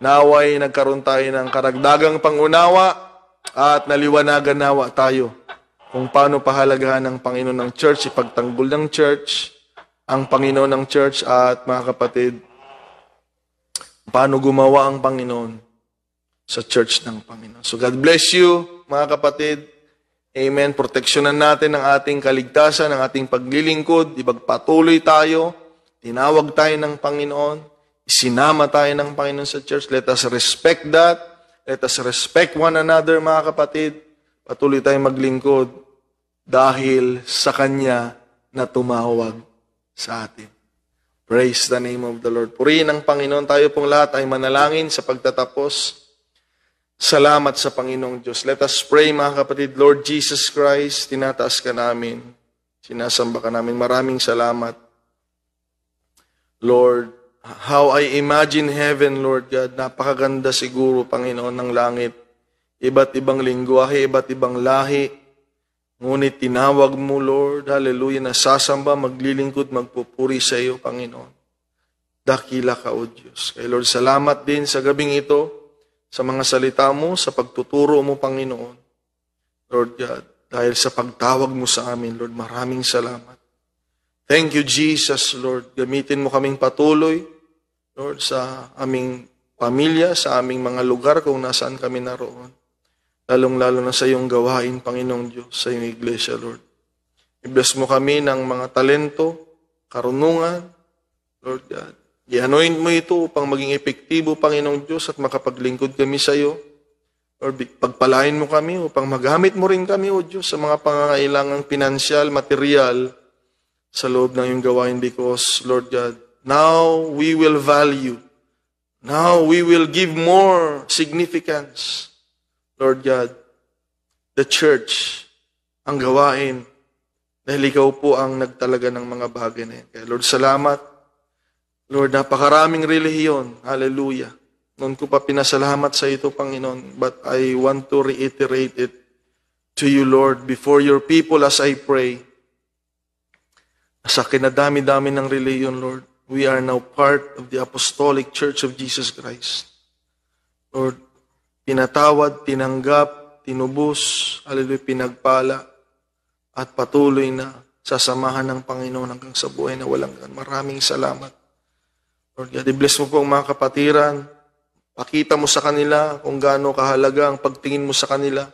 Naway nagkaroon tayo ng karagdagang pangunawa at naliwanagan nawa tayo kung paano pahalagahan ng Panginoon ng church, ipagtanggol ng church, ang Panginoon ng church, at mga kapatid, paano gumawa ang Panginoon sa church ng Panginoon. So God bless you, mga kapatid. Amen. Proteksyonan natin ang ating kaligtasan, ang ating paglilingkod. Ipagpatuloy tayo. Tinawag tayo ng Panginoon. Isinama tayo ng Panginoon sa church. Let us respect that. Let us respect one another, mga kapatid. Patuloy tayong maglingkod dahil sa Kanya na tumawag sa atin. Praise the name of the Lord. Purihin ang Panginoon. Tayo pong lahat ay manalangin sa pagtatapos. Salamat sa Panginoong Diyos. Let us pray, mga kapatid. Lord Jesus Christ, tinataas ka namin. Sinasamba ka namin. Maraming salamat. Lord, how I imagine heaven, Lord God. Napakaganda siguro, Panginoon, ng langit. Iba't ibang lingwahe, iba't ibang lahi. Ngunit tinawag mo, Lord, hallelujah, na sasamba, maglilingkod, magpupuri sa iyo, Panginoon. Dakila ka, O Diyos. Kaya Lord, salamat din sa gabing ito, sa mga salita mo, sa pagtuturo mo, Panginoon. Lord God, dahil sa pagtawag mo sa amin, Lord, maraming salamat. Thank you, Jesus, Lord. Gamitin mo kaming patuloy, Lord, sa aming pamilya, sa aming mga lugar kung nasaan kami naroon. Lalong-lalo na sa iyong gawain, Panginoong Diyos, sa iyong iglesia, Lord. I-bless mo kami ng mga talento, karunungan, Lord God. I-anoint mo ito upang maging epektibo, Panginoong Diyos, at makapaglingkod kami sa iyo. Lord, pagpalain mo kami upang magamit mo rin kami, O Diyos, sa mga pangangailangang pinansyal, material, sa loob ng iyong gawain because, Lord God, now we will value. Now we will give more significance. Lord God, the church, ang gawain, dahil ikaw po ang nagtalaga ng mga bagay na yan. Kaya Lord, salamat. Lord, napakaraming relihiyon. Hallelujah. Noon ko pa pinasalamat sa ito, Panginoon, but I want to reiterate it to you, Lord, before your people as I pray. Sa kinadami-dami ng relihiyon, Lord, we are now part of the Apostolic Church of Jesus Christ. Lord, pinatawad, tinanggap, tinubos, hallelujah, pinagpala, at patuloy na sasamahan ng Panginoon hanggang sa buhay na walang hanggan. Maraming salamat. Lord God, i-bless mo po ang mga kapatiran. Pakita mo sa kanila kung gaano kahalaga ang pagtingin mo sa kanila.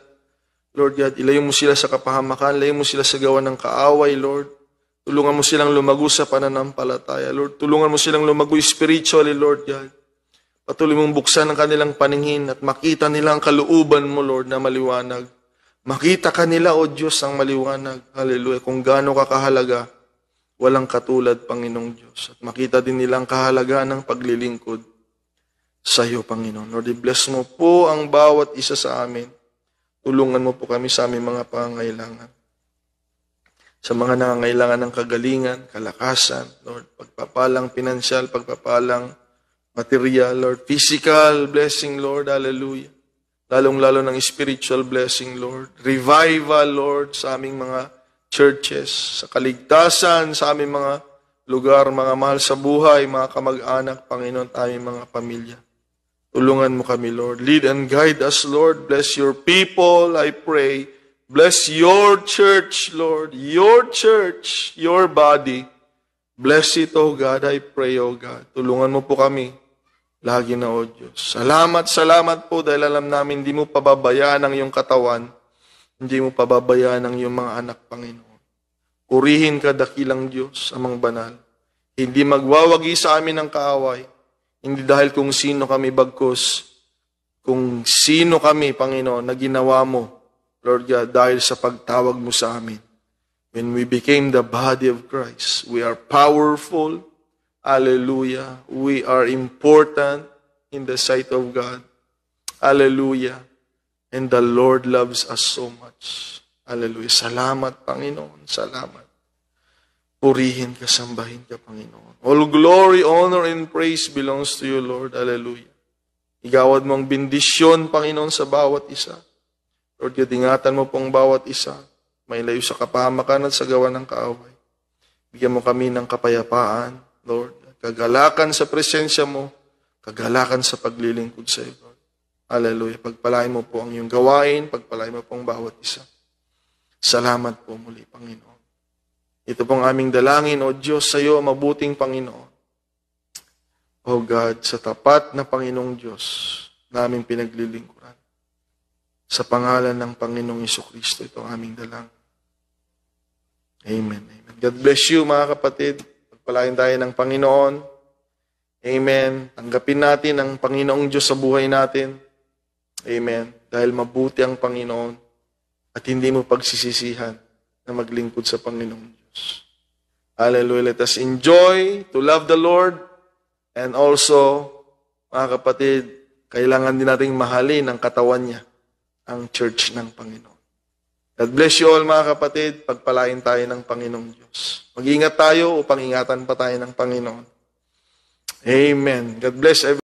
Lord God, ilayo mo sila sa kapahamakan, ilayo mo sila sa gawa ng kaaway, Lord. Tulungan mo silang lumago sa pananampalataya, Lord. Tulungan mo silang lumago spiritually, Lord God. Patuloy mong buksan ang kanilang paningin at makita nila ang kalooban mo, Lord, na maliwanag. Makita kanila, O Diyos, ang maliwanag. Hallelujah. Kung gaano ka kahalaga, walang katulad, Panginoong Diyos. At makita din nila ang kahalaga ng paglilingkod sa iyo, Panginoon. Lord, i-bless mo po ang bawat isa sa amin. Tulungan mo po kami sa aming mga pangangailangan. Sa mga nangangailangan ng kagalingan, kalakasan, Lord, pagpapalang pinansyal, pagpapalang material, Lord, physical blessing, Lord, hallelujah. Lalong-lalo ng spiritual blessing, Lord. Revival, Lord, sa aming mga churches, sa kaligtasan, sa aming mga lugar, mga mahal sa buhay, mga kamag-anak, Panginoon, aming mga pamilya. Tulungan mo kami, Lord. Lead and guide us, Lord. Bless your people, I pray. Bless your church, Lord. Your church, your body. Bless it, O God, I pray, O God. Tulungan mo po kami. Lagi na, O Diyos. Salamat, salamat po dahil alam namin hindi mo pababayaan ang iyong katawan. Hindi mo pababayaan ang iyong mga anak, Panginoon. Purihin ka, dakilang Diyos, amang banal. Hindi magwawagi sa amin ang kaaway. Hindi dahil kung sino kami bagkus. Kung sino kami, Panginoon, na ginawa mo, Lord God, dahil sa pagtawag mo sa amin. When we became the body of Christ, we are powerful. Hallelujah. We are important in the sight of God. Hallelujah. And the Lord loves us so much. Hallelujah. Salamat, Panginoon. Salamat. Purihin ka, sambahin ka, Panginoon. All glory, honor, and praise belongs to you, Lord. Hallelujah. Igawad mo ang bendisyon, Panginoon, sa bawat isa. Lord, ingatan mo pong bawat isa. May layo sa kapahamakan at sa gawa ng kaaway. Bigyan mo kami ng kapayapaan, Lord. Kagalakan sa presensya mo. Kagalakan sa paglilingkod sa iyo, Lord. Hallelujah. Pagpalain mo po ang iyong gawain. Pagpalain mo po ang bawat isa. Salamat po muli, Panginoon. Ito pong aming dalangin, O Diyos, sa iyo, mabuting Panginoon. O God, sa tapat na Panginoong Diyos, naming pinaglilingkuran. Sa pangalan ng Panginoong Jesucristo, ito ang aming dalang. Amen. Amen. God bless you, mga kapatid. Pagpalain tayo ng Panginoon. Amen. Tanggapin natin ang Panginoong Diyos sa buhay natin. Amen. Dahil mabuti ang Panginoon. at hindi mo pagsisisihan na maglingkod sa Panginoong Diyos. Hallelujah. Let us enjoy to love the Lord, and also, mga kapatid, kailangan din nating mahalin ang katawan niya, ang church ng Panginoon. God bless you all, mga kapatid. Pagpalain tayo ng Panginoong Diyos. Mag-ingat tayo upang ingatan pa tayo ng Panginoon. Amen. God bless everyone.